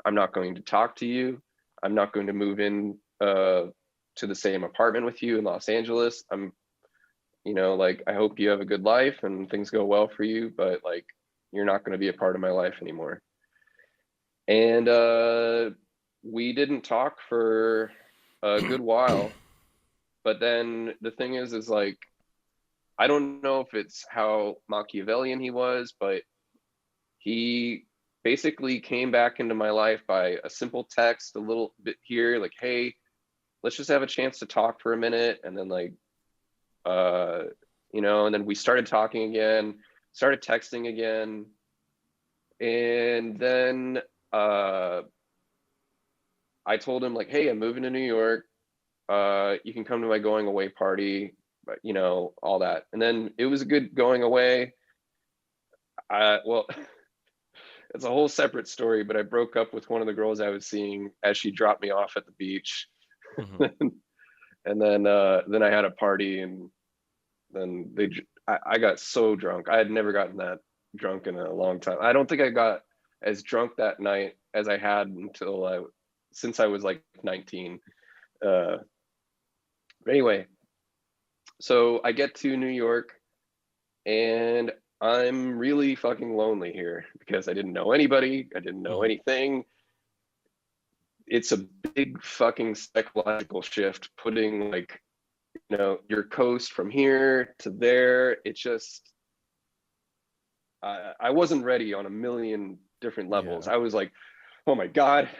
I'm not going to talk to you. I'm not going to move in to the same apartment with you in Los Angeles. Like, I hope you have a good life and things go well for you, but like, you're not going to be a part of my life anymore. And we didn't talk for a good while. But then the thing is like, I don't know if it's how Machiavellian he was, but he basically came back into my life by a simple text, a little bit here, like, hey, let's just have a chance to talk for a minute. And then like, uh, and then we started talking again, started texting again. And then I told him like, hey, I'm moving to New York. You can come to my going away party, but all that. And then it was a good going away. Well, it's a whole separate story, but I broke up with one of the girls I was seeing as she dropped me off at the beach. Mm-hmm. And then I had a party, and then I got so drunk. I had never gotten that drunk in a long time. I don't think I got as drunk that night as I had since I was like 19. Uh, anyway, so I get to New York, and I'm really fucking lonely here because I didn't know anybody. I didn't know Mm-hmm. anything. It's a big fucking psychological shift putting like, your coast from here to there. It just, I wasn't ready on a million different levels. Yeah. I was like, oh my God,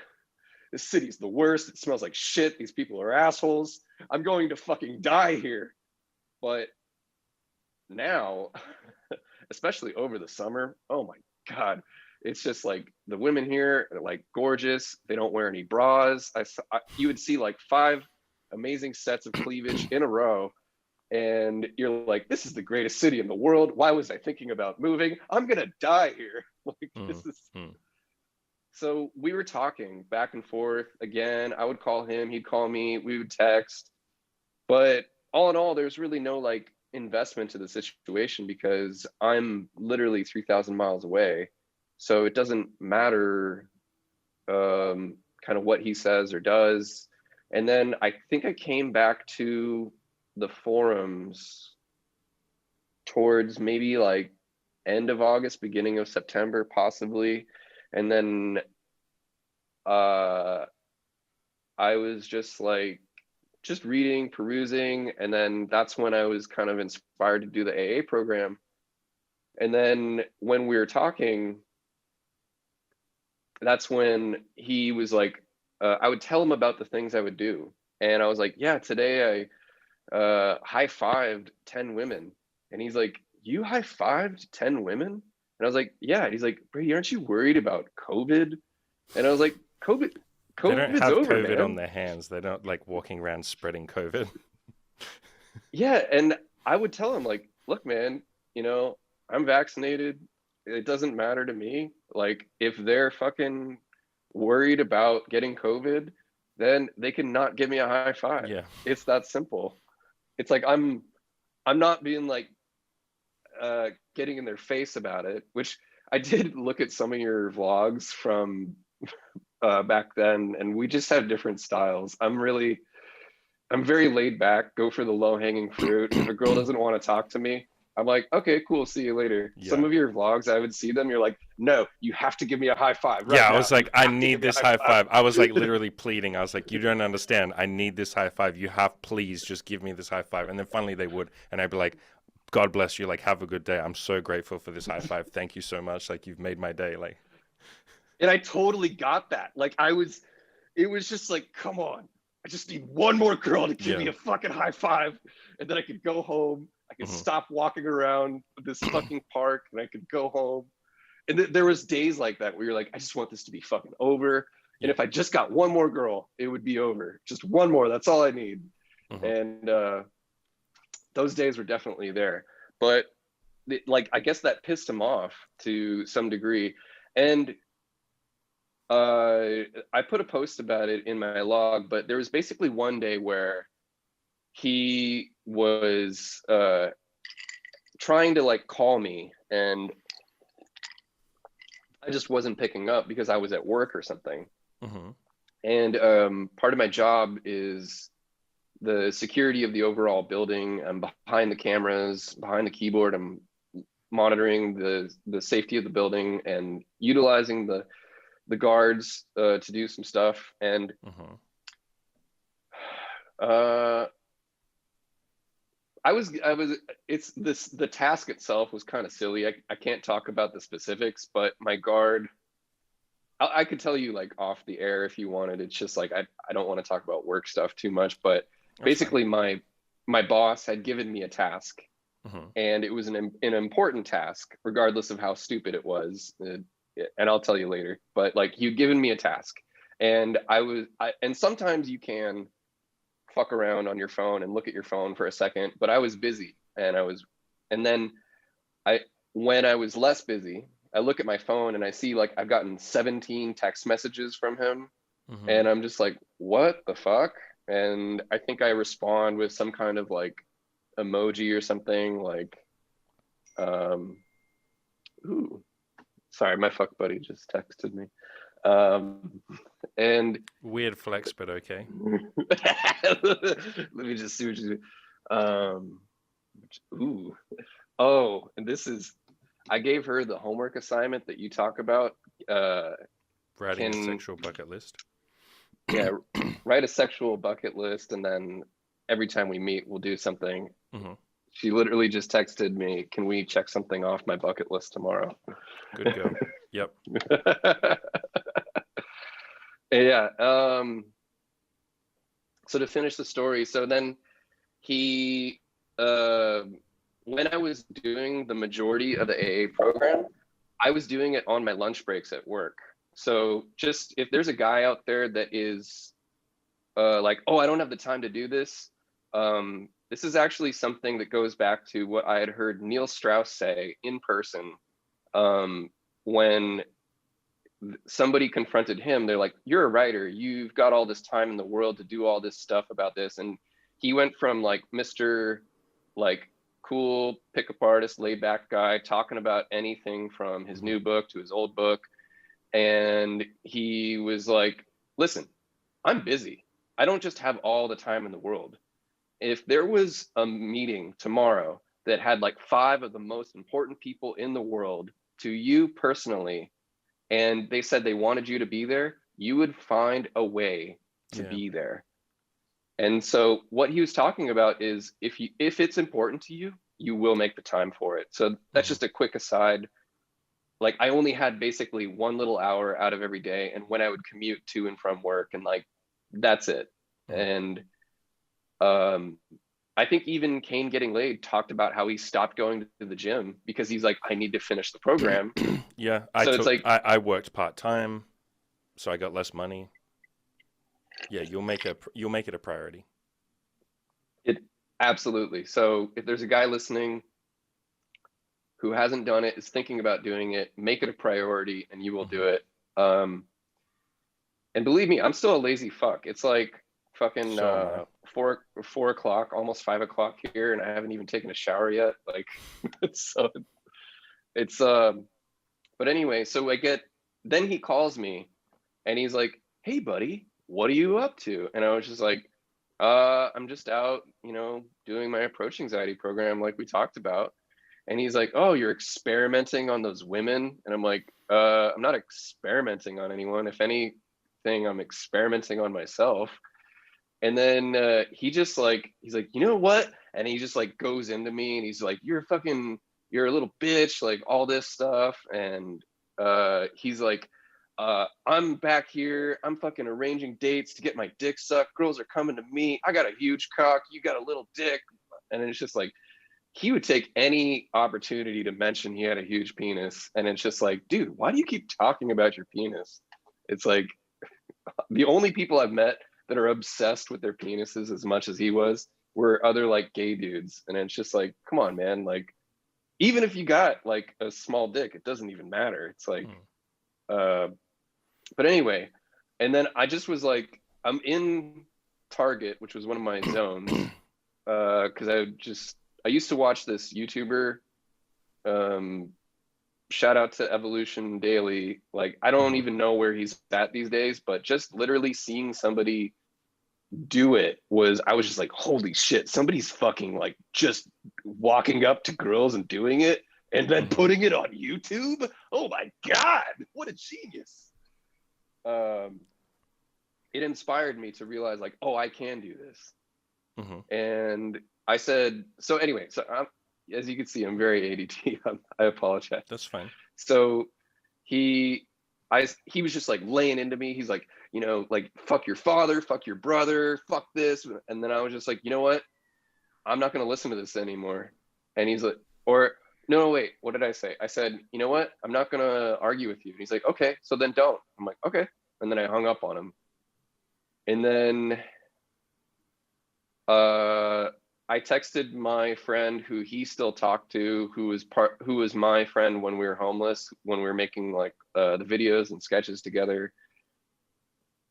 this city's the worst. It smells like shit. These people are assholes. I'm going to fucking die here. But now, especially over the summer, oh my God, it's just like the women here are like gorgeous. They don't wear any bras. You would see like 5 amazing sets of cleavage in a row. And you're like, this is the greatest city in the world. Why was I thinking about moving? I'm going to die here. Like, this is. So we were talking back and forth again. I would call him, he'd call me, we would text. But all in all, there's really no like investment to the situation because I'm literally 3,000 miles away. So it doesn't matter kind of what he says or does. And then I think I came back to the forums towards maybe like end of August, beginning of September, possibly. And then I was just like, just reading, perusing. And then that's when I was kind of inspired to do the AA program. And then when we were talking, that's when he was like, I would tell him about the things I would do. And I was like, yeah, today I high-fived 10 women. And he's like, you high-fived 10 women? And I was like, yeah. And he's like, Brady, aren't you worried about COVID? And I was like, COVID's they don't have over, COVID man. on their hands. They don't like walking around spreading COVID. Yeah. And I would tell him like, look, man, you know, I'm vaccinated. It doesn't matter to me. Like if they're fucking worried about getting COVID, then they can not give me a high five. Yeah. It's that simple. It's like, I'm not being like, getting in their face about it, which I did look at some of your vlogs from back then, and we just have different styles. I'm very laid back, go for the low hanging fruit. If a girl doesn't want to talk to me, I'm like, okay, cool, see you later. Yeah. Some of your vlogs, I would see them, you're like, no, you have to give me a high five right yeah, now. I was like, I need this high five. I was like literally pleading. I was like, you don't understand. I need this high five. You have, please just give me this high five. And then finally they would. And I'd be like, God bless you. Like, have a good day. I'm so grateful for this high five. Thank you so much. Like, you've made my day. Like, and I totally got that. Like, it was just like, come on. I just need one more girl to give me a fucking high five. And then I could go home. I could stop walking around this fucking park and I could go home. And there was days like that where you're like, I just want this to be fucking over. And if I just got one more girl, it would be over. Just one more. That's all I need. And those days were definitely there. But like, I guess that pissed him off to some degree. And I put a post about it in my log, but there was basically one day where he was trying to like call me and I just wasn't picking up because I was at work or something. And part of my job is the security of the overall building. I'm behind the cameras, behind the keyboard. I'm monitoring the safety of the building and utilizing the guards to do some stuff. And the task itself was kind of silly. I can't talk about the specifics, but my guard, I could tell you like off the air if you wanted. It's just like, I don't want to talk about work stuff too much, but basically my boss had given me a task and it was an important task, regardless of how stupid it was. And I'll tell you later, but like you'd given me a task and and sometimes you can fuck around on your phone and look at your phone for a second, but I was busy and then when I was less busy, I look at my phone and I see like I've gotten 17 text messages from him and I'm just like, what the fuck? And I think I respond with some kind of like emoji or something like, ooh, sorry, my fuck buddy just texted me. And weird flex, but okay. Let me just see what you do. Ooh. Oh, and I gave her the homework assignment that you talk about. Writing a sexual bucket list. Yeah, write a sexual bucket list, and then every time we meet, we'll do something. She literally just texted me, can we check something off my bucket list tomorrow? Good girl. Yep. Yeah. So to finish the story, so then he, uh, when I was doing the majority of the AA program, I was doing it on my lunch breaks at work. So just if there's a guy out there that is like, oh, I don't have the time to do this. This is actually something that goes back to what I had heard Neil Strauss say in person, when somebody confronted him. They're like, you're a writer, you've got all this time in the world to do all this stuff about this. And he went from like Mr. like cool pickup artist, laid back guy talking about anything from his new book to his old book. And he was like, listen, I'm busy. I don't just have all the time in the world. If there was a meeting tomorrow that had like 5 of the most important people in the world to you personally, and they said they wanted you to be there, you would find a way to be there. And so what he was talking about is if it's important to you, you will make the time for it. So that's just a quick aside. Like I only had basically 1 little hour out of every day, and when I would commute to and from work, and like that's it. And I think even Kane Getting Laid talked about how he stopped going to the gym because he's like, I need to finish the program. Yeah, it's like I worked part-time, so I got less money. Yeah, you'll make it a priority. it absolutely. So if there's a guy listening who hasn't done it, is thinking about doing it, make it a priority and you will do it. And believe me, I'm still a lazy fuck. It's like fucking So 4 o'clock, almost 5 o'clock here, and I haven't even taken a shower yet. Like so it's but anyway, so then he calls me and he's like, hey buddy, what are you up to? And I was just like, I'm just out, doing my approach anxiety program like we talked about. And he's like, oh, you're experimenting on those women? And I'm like, I'm not experimenting on anyone. If anything, I'm experimenting on myself. And then he's like, you know what? And he just like goes into me and he's like, you're a little bitch, like all this stuff. And he's like, I'm back here. I'm fucking arranging dates to get my dick sucked. Girls are coming to me. I got a huge cock. You got a little dick. And it's just like, he would take any opportunity to mention he had a huge penis. And it's just like, dude, why do you keep talking about your penis? It's like the only people I've met that are obsessed with their penises as much as he was were other like gay dudes. And it's just like, come on, man. Like, even if you got like a small dick, it doesn't even matter. It's like, but anyway. And then I just was like, I'm in Target, which was one of my zones. Cause I used to watch this YouTuber, shout out to Evolution Daily. Like, I don't even know where he's at these days, but just literally seeing somebody do it I was just like, holy shit, somebody's fucking like just walking up to girls and doing it and then putting it on YouTube. Oh my God, what a genius. It inspired me to realize like, oh, I can do this. And I said, so anyway, so as you can see, I'm very ADD. I apologize. that's fine. So he was just like laying into me. He's like, like, fuck your father, fuck your brother, fuck this. And then I was just like, you know what? I'm not going to listen to this anymore. And he's like, no, wait, what did I say? I said, you know what? I'm not going to argue with you. And he's like, okay, so then don't. I'm like, okay. And then I hung up on him. And then I texted my friend who he still talked to, who was my friend when we were homeless, when we were making like the videos and sketches together.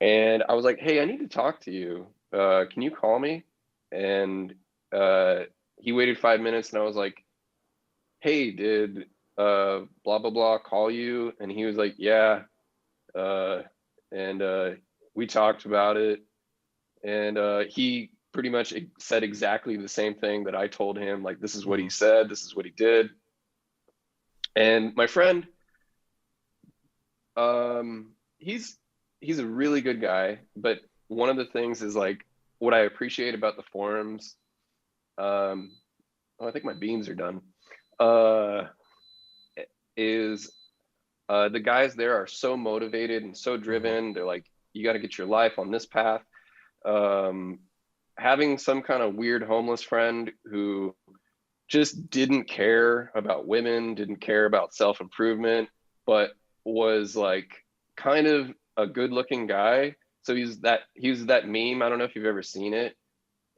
And I was like, hey, I need to talk to you. Can you call me? And he waited 5 minutes and I was like, hey, did blah, blah, blah call you? And he was like, yeah. And we talked about it. And he pretty much said exactly the same thing that I told him. Like, this is what he said, this is what he did. And my friend, he's a really good guy, but one of the things is like what I appreciate about the forums. I think my beans are done. Is the guys there are so motivated and so driven. They're like, you got to get your life on this path. um, having some kind of weird homeless friend who just didn't care about women, didn't care about self improvement, but was like kind of a good looking guy. So he's that meme. I don't know if you've ever seen it.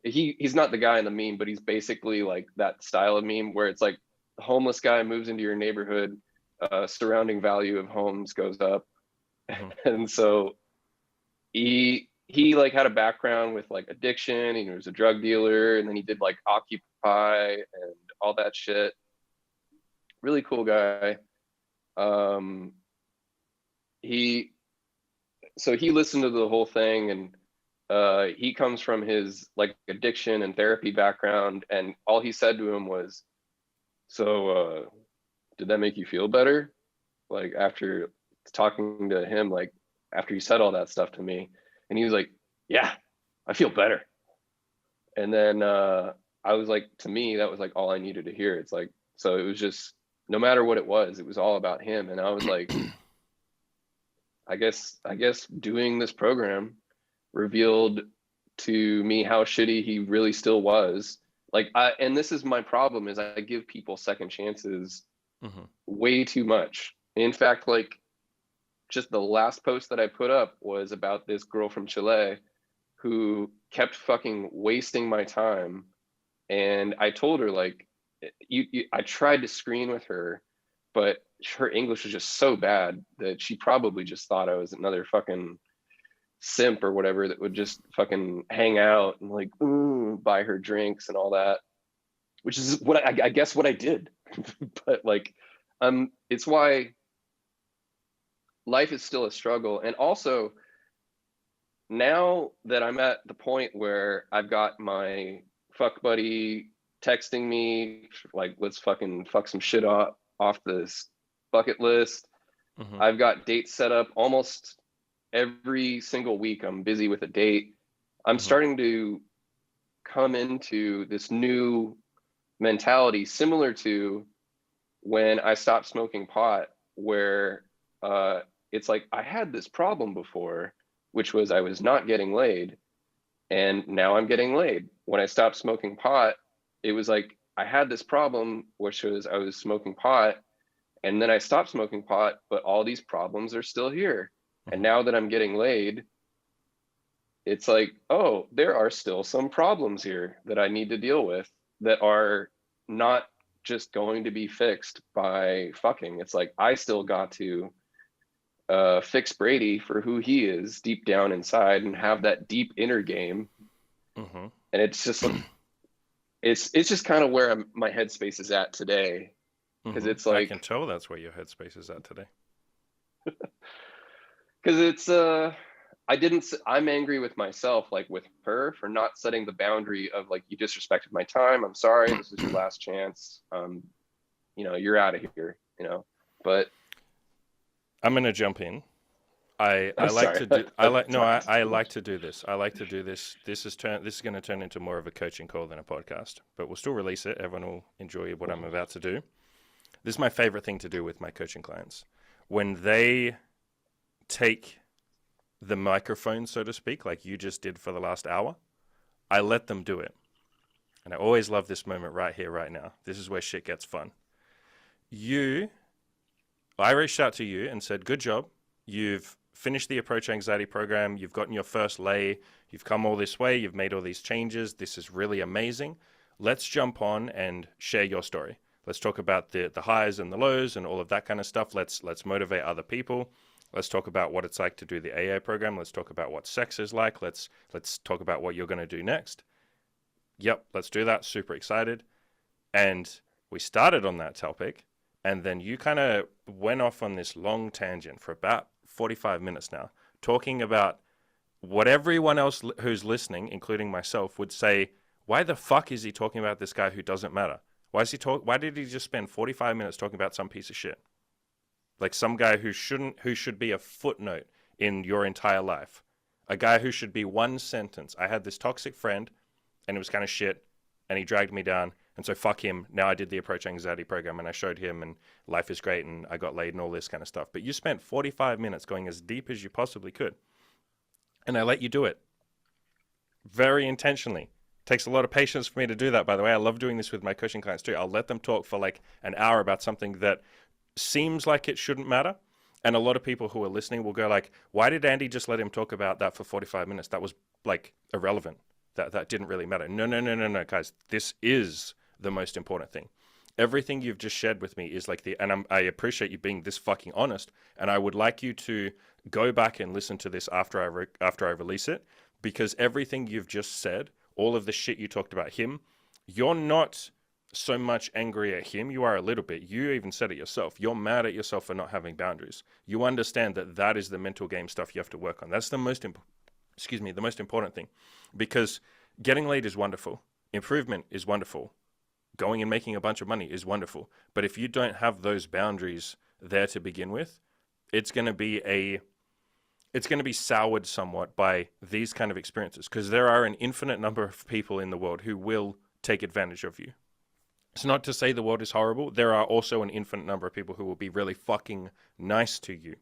He's not the guy in the meme, but he's basically like that style of meme where it's like the homeless guy moves into your neighborhood, surrounding value of homes goes up, Mm-hmm. and so he like had a background with like addiction. He was a drug dealer, and then he did like Occupy and all that shit. Really cool guy. Um, he so he listened to the whole thing, and he comes from his like addiction and therapy background, and all he said to him was, "So, did that make you feel better?" Like after talking to him, like after he said all that stuff to me, and he was like, "Yeah, I feel better." And then I was like, to me, that was like all I needed to hear. It's like, so it was just no matter what it was all about him. And I was like, I guess doing this program revealed to me how shitty he really still was. Like and this is my problem is I give people second chances Mm-hmm. way too much. In fact, like just the last post that I put up was about this girl from Chile who kept fucking wasting my time. And I told her like I tried to screen with her, but her English was just so bad that she probably just thought I was another fucking simp or whatever that would just fucking hang out and like buy her drinks and all that, which is what I guess what I did. But like it's why life is still a struggle. And also now that I'm at the point where I've got my fuck buddy texting me like let's fucking fuck some shit off this bucket list. Mm-hmm. I've got dates set up almost every single week. I'm busy with a date. I'm Mm-hmm. starting to come into this new mentality similar to when I stopped smoking pot, where it's like I had this problem before, which was I was not getting laid, and now I'm getting laid. When I stopped smoking pot, it was like I had this problem, which was I was smoking pot, and then I stopped smoking pot, but all these problems are still here. And Mm-hmm. now that I'm getting laid, it's like, oh, there are still some problems here that I need to deal with that are not just going to be fixed by fucking. It's like I still got to fix Brady for who he is deep down inside and have that deep inner game. Mm-hmm. And it's just it's just kind of where my headspace is at today, because Mm-hmm. it's I can like tell that's where your headspace is at today. because it's I'm angry with myself, like with her for not setting the boundary of like, you disrespected my time, I'm sorry, this is your last chance, you're out of here, but I'm gonna jump in. I I'm like sorry. to do Talking I too like much. to do this. I like to do this. This is going to turn into more of a coaching call than a podcast, but we'll still release it. Everyone will enjoy what I'm about to do. This is my favorite thing to do with my coaching clients. When they take the microphone, so to speak, like you just did for the last hour, I let them do it. And I always love this moment right here, right now. This is where shit gets fun. I reached out to you and said, good job. You've finished the approach anxiety program. You've gotten your first lay. You've come all this way. You've made all these changes. This is really amazing. Let's jump on and share your story. Let's talk about the highs and the lows and all of that kind of stuff. Let's motivate other people. Let's talk about what it's like to do the AA program. Let's talk about what sex is like. Let's talk about what you're going to do next. Yep, let's do that. Super excited. And we started on that topic. And then you kind of went off on this long tangent for about 45 minutes now, talking about what everyone else who's listening, including myself, would say, why the fuck is he talking about this guy who doesn't matter? Why did he just spend 45 minutes talking about some piece of shit? Like some guy who should be a footnote in your entire life. A guy who should be one sentence. I had this toxic friend and it was kind of shit and he dragged me down. And so fuck him. Now I did the approach anxiety program and I showed him and life is great and I got laid and all this kind of stuff. But you spent 45 minutes going as deep as you possibly could. And I let you do it. very intentionally. Takes a lot of patience for me to do that, by the way. I love doing this with my coaching clients too. I'll let them talk for like an hour about something that seems like it shouldn't matter. And a lot of people who are listening will go like, why did Andy just let him talk about that for 45 minutes? That was like irrelevant. That didn't really matter. No, no, no, no, no, guys. This is the most important thing. Everything you've just shared with me is like I appreciate you being this fucking honest. And I would like you to go back and listen to this after I release it, because everything you've just said, all of the shit you talked about him, you're not so much angry at him. You are a little bit. You even said it yourself. You're mad at yourself for not having boundaries. You understand that that is the mental game stuff you have to work on. That's the most the most important thing, because getting laid is wonderful. Improvement is wonderful. Going and making a bunch of money is wonderful. But if you don't have those boundaries there to begin with, it's going to be soured somewhat by these kind of experiences, because there are an infinite number of people in the world who will take advantage of you. It's not to say the world is horrible. There are also an infinite number of people who will be really fucking nice to you.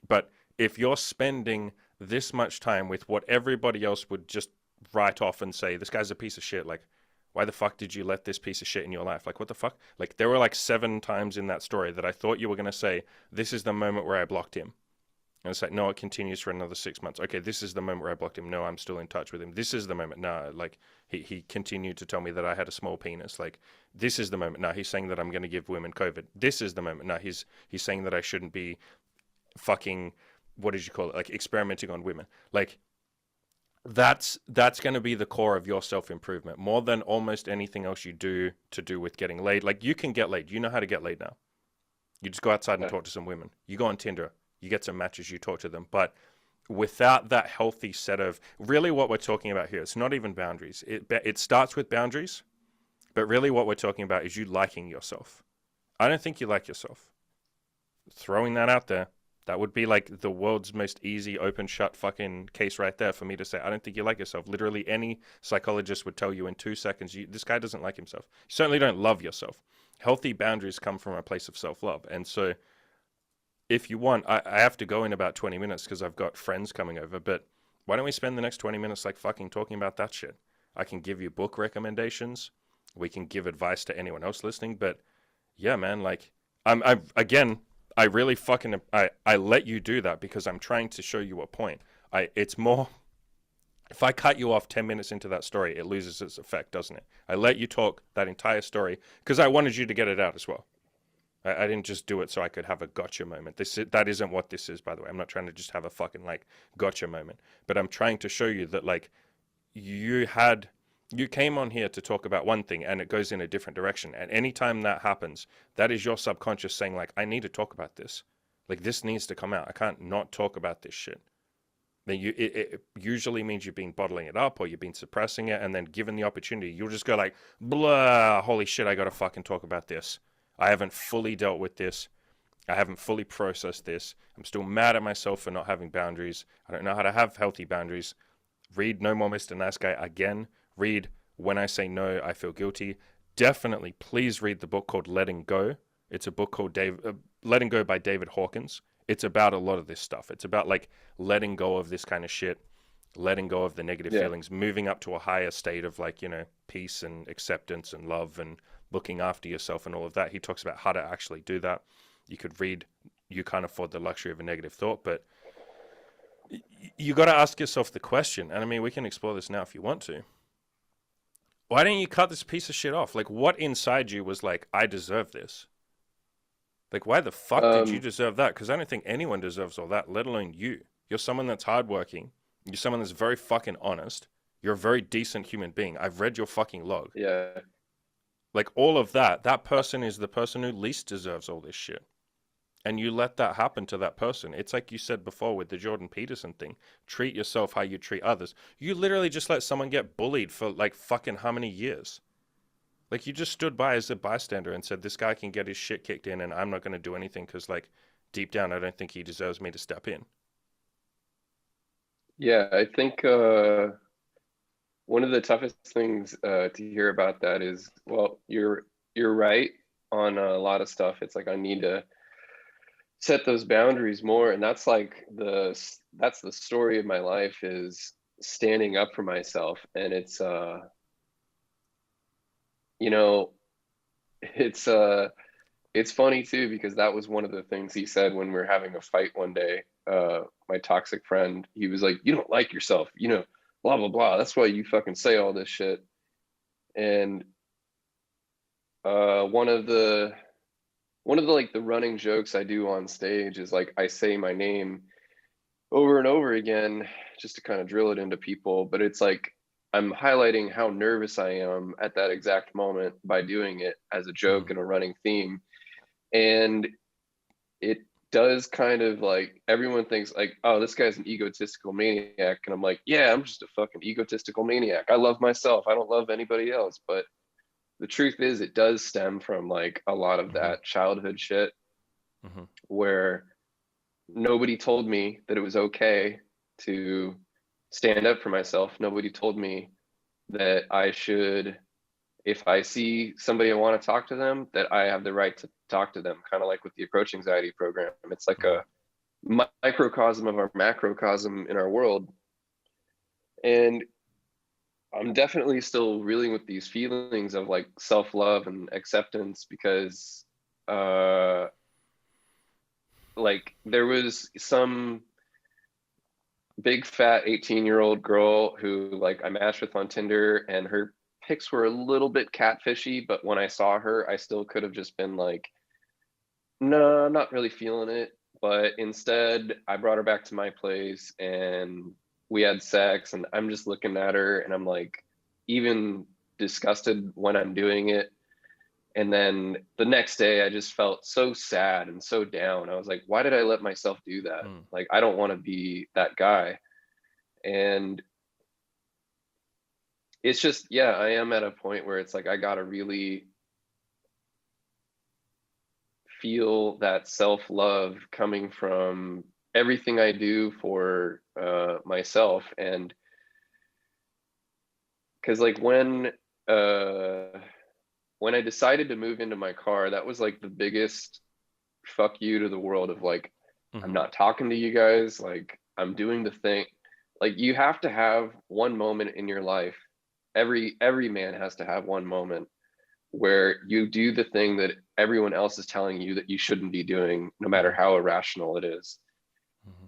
But if you're spending this much time with what everybody else would just write off and say, this guy's a piece of shit, like, why the fuck did you let this piece of shit in your life? Like, what the fuck? Like, there were like 7 times in that story that I thought you were going to say, this is the moment where I blocked him. And it's like, no, it continues for another 6 months. Okay, this is the moment where I blocked him. No, I'm still in touch with him. This is the moment. No, like, he continued to tell me that I had a small penis. Like, this is the moment. No, he's saying that I'm going to give women COVID. This is the moment. No, he's saying that I shouldn't be fucking, what did you call it? Like, experimenting on women. Like, that's going to be the core of your self-improvement, more than almost anything else you do to do with getting laid. Like, you can get laid. You know how to get laid now. You just go outside and talk to some women. You go on Tinder. You get some matches, you talk to them. But without that healthy set of, really what we're talking about here, it's not even boundaries. It starts with boundaries, but really what we're talking about is you liking yourself. I don't think you like yourself. Throwing that out there, that would be like the world's most easy, open, shut fucking case right there for me to say, I don't think you like yourself. Literally any psychologist would tell you in 2 seconds, this guy doesn't like himself. You certainly don't love yourself. Healthy boundaries come from a place of self-love. And so if you want, I have to go in about 20 minutes because I've got friends coming over, but why don't we spend the next 20 minutes like fucking talking about that shit? I can give you book recommendations. We can give advice to anyone else listening. But yeah, man, like I really fucking, I let you do that because I'm trying to show you a point. It's more, if I cut you off 10 minutes into that story, it loses its effect, doesn't it? I let you talk that entire story because I wanted you to get it out as well. I didn't just do it so I could have a gotcha moment. That isn't what this is, by the way. I'm not trying to just have a fucking like gotcha moment, but I'm trying to show you that like you came on here to talk about one thing and it goes in a different direction. And anytime that happens, that is your subconscious saying like, I need to talk about this. Like this needs to come out. I can't not talk about this shit. Then it usually means you've been bottling it up or you've been suppressing it, and then given the opportunity, you'll just go like, blah, holy shit, I gotta fucking talk about this. I haven't fully dealt with this. I haven't fully processed this. I'm still mad at myself for not having boundaries. I don't know how to have healthy boundaries. Read No More Mr. Nice Guy again. Read When I Say No, I Feel Guilty. Definitely, please read the book called Letting Go. It's a book called Letting Go by David Hawkins. It's about a lot of this stuff. It's about like letting go of this kind of shit, letting go of the negative feelings, moving up to a higher state of like, peace and acceptance and love and looking after yourself and all of that. He talks about how to actually do that. You could read You Can't Afford the Luxury of a Negative Thought, but you got to ask yourself the question, and I mean, we can explore this now if you want to. Why didn't you cut this piece of shit off? Like, what inside you was like, I deserve this? Like, why the fuck did you deserve that? Because I don't think anyone deserves all that, let alone you. You're someone that's hardworking. You're someone that's very fucking honest. You're a very decent human being. I've read your fucking log. Yeah. Like, all of that, that person is the person who least deserves all this shit. And you let that happen to that person. It's like you said before with the Jordan Peterson thing. Treat yourself how you treat others. You literally just let someone get bullied for like fucking how many years? Like, you just stood by as a bystander and said, this guy can get his shit kicked in and I'm not going to do anything because, like, deep down, I don't think he deserves me to step in. Yeah, I think one of the toughest things to hear about that is, well, you're right on a lot of stuff. It's like I need to set those boundaries more, and that's the story of my life is standing up for myself. And it's you know, it's it's funny too, because that was one of the things he said when we were having a fight one day. My toxic friend, he was like, "You don't like yourself, you know, blah blah blah. That's why you fucking say all this shit." And one of the like the running jokes I do on stage is like I say my name over and over again just to kind of drill it into people, but it's like I'm highlighting how nervous I am at that exact moment by doing it as a joke Mm. and a running theme. And it does kind of like everyone thinks like, oh, this guy's an egotistical maniac. And I'm like, yeah, I'm just a fucking egotistical maniac. I love myself. I don't love anybody else. But the truth is, it does stem from like a lot of Mm-hmm. that childhood shit Mm-hmm. where nobody told me that it was okay to stand up for myself. Nobody told me that I should, if I see somebody I want to talk to them, that I have the right to talk to them, kind of like with the approach anxiety program. It's like Mm-hmm. a microcosm of our macrocosm in our world. And I'm definitely still reeling with these feelings of like self love and acceptance because, uh, like, there was some big fat 18-year-old girl who like I matched with on Tinder, and her pics were a little bit catfishy, but when I saw her, I still could have just been like, no, I'm not really feeling it. But instead, I brought her back to my place and we had sex, and I'm just looking at her and I'm like, even disgusted when I'm doing it. And then the next day, I just felt so sad and so down. I was like, why did I let myself do that? Mm. Like, I don't want to be that guy. And it's just, yeah, I am at a point where it's like, I got to really feel that self love coming from everything I do for myself. And because, like, when I decided to move into my car, that was like the biggest fuck you to the world of like, I'm Mm-hmm. not talking to you guys. Like, I'm doing the thing. Like, you have to have one moment in your life. Every man has to have one moment where you do the thing that everyone else is telling you that you shouldn't be doing, no matter Mm-hmm. how irrational it is. Mm-hmm.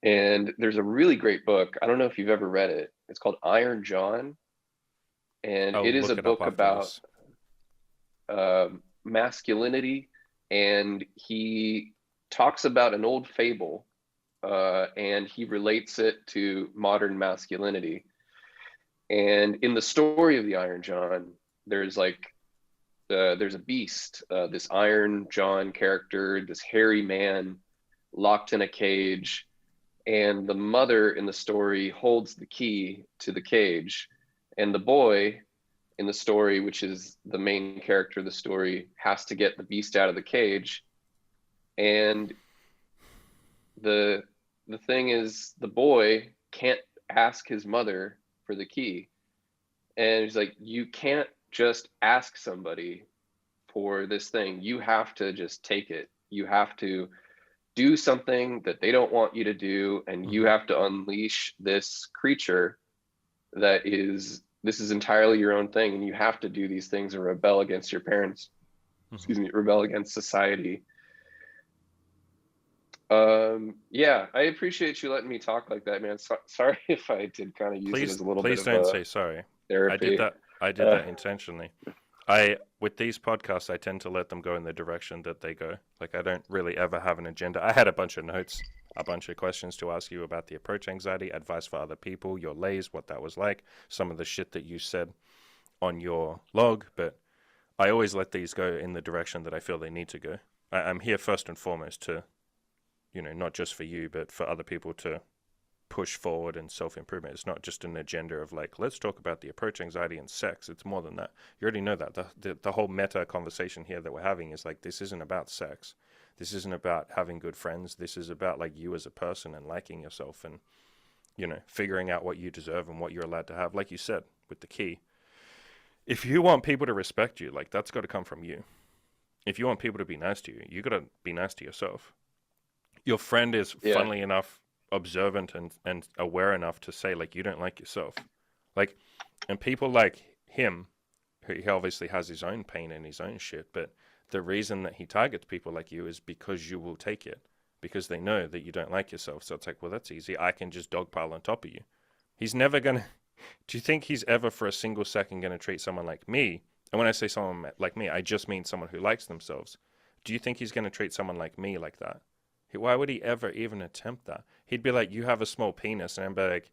And there's a really great book. I don't know if you've ever read it. It's called Iron John. And I'll it is a look it up book after about this. masculinity. And he talks about an old fable, and he relates it to modern masculinity. And in the story of the Iron John, there's like there's a beast, this Iron John character, this hairy man locked in a cage, and the mother in the story holds the key to the cage, and the boy in the story, which is the main character of the story, has to get the beast out of the cage. And the the thing is, the boy can't ask his mother for the key, and he's like, you can't just ask somebody for this thing. You have to just take it. You have to do something that they don't want you to do, and you Mm-hmm. have to unleash this creature that is, this is entirely your own thing, and you have to do these things or rebel against your parents. Mm-hmm. Excuse me, rebel against society. Yeah, I appreciate you letting me talk like that, man. Sorry if I did kind of use it Please, as a little bit please of don't a say sorry. I did therapy. that. I did Uh, that intentionally. I with these podcasts, I tend to let them go in the direction that they go. Like I don't really ever have an agenda. I had a bunch of notes, a bunch of questions to ask you about the approach anxiety, advice for other people, your lays, what that was like, some of the shit that you said on your log. But I always let these go in the direction that I feel they need to go. I'm here first and foremost to, not just for you, but for other people to push forward and self improvement. It's not just an agenda of like, let's talk about the approach anxiety and sex. It's more than that. You already know that. The whole meta conversation here that we're having is like, this isn't about sex. This isn't about having good friends. This is about like you as a person and liking yourself and, figuring out what you deserve and what you're allowed to have. Like you said, with the key, if you want people to respect you, like that's got to come from you. If you want people to be nice to you, you got to be nice to yourself. Your friend is, yeah, funnily enough, observant and aware enough to say, like, you don't like yourself. Like, and people like him, who he obviously has his own pain and his own shit, but the reason that he targets people like you is because you will take it, because they know that you don't like yourself. So it's like, well, that's easy. I can just dogpile on top of you. He's never gonna. Do you think he's ever for a single second gonna treat someone like me? And when I say someone like me, I just mean someone who likes themselves. Do you think he's gonna treat someone like me like that? Why would he ever even attempt that? He'd be like, "You have a small penis," and I'd be like,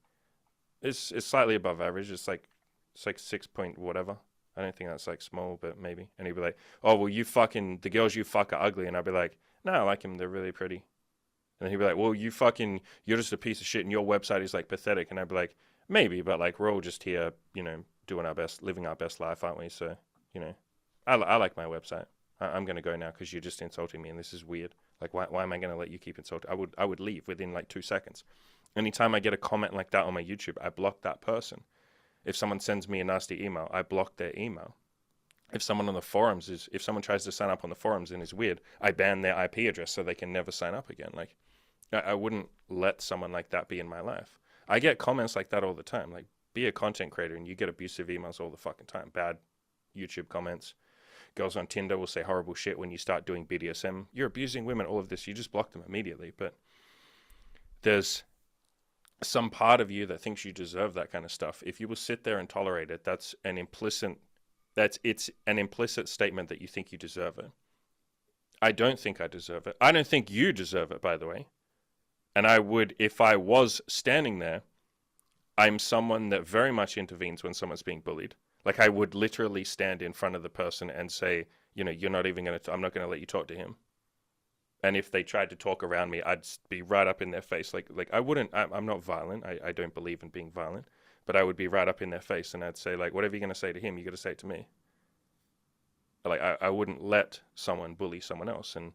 "It's slightly above average. It's like 6 point whatever. I don't think that's like small, but maybe." And he'd be like, "Oh well, the girls you fuck are ugly," and I'd be like, "No, I like them. They're really pretty." And he'd be like, "Well, you're just a piece of shit, and your website is like pathetic." And I'd be like, "Maybe, but like we're all just here, doing our best, living our best life, aren't we? So, I like my website. I'm gonna go now because you're just insulting me, and this is weird. Like, why am I gonna let you keep insulting? I would leave within like 2 seconds. Anytime I get a comment like that on my YouTube, I block that person. If someone sends me a nasty email, I block their email. If someone tries to sign up on the forums and is weird, I ban their IP address so they can never sign up again. Like, I wouldn't let someone like that be in my life. I get comments like that all the time. Like, be a content creator and you get abusive emails all the fucking time. Bad YouTube comments. Girls on Tinder will say horrible shit when you start doing BDSM. You're abusing women, all of this. You just block them immediately. But there's some part of you that thinks you deserve that kind of stuff. If you will sit there and tolerate it, it's an implicit statement that you think you deserve it. I don't think I deserve it. I don't think you deserve it, by the way. And I would, if I was standing there, I'm someone that very much intervenes when someone's being bullied. Like, I would literally stand in front of the person and say, I'm not going to let you talk to him. And if they tried to talk around me, I'd be right up in their face. Like I'm not violent. I don't believe in being violent, but I would be right up in their face and I'd say, like, whatever you're going to say to him, you got to say it to me. Like, I wouldn't let someone bully someone else. And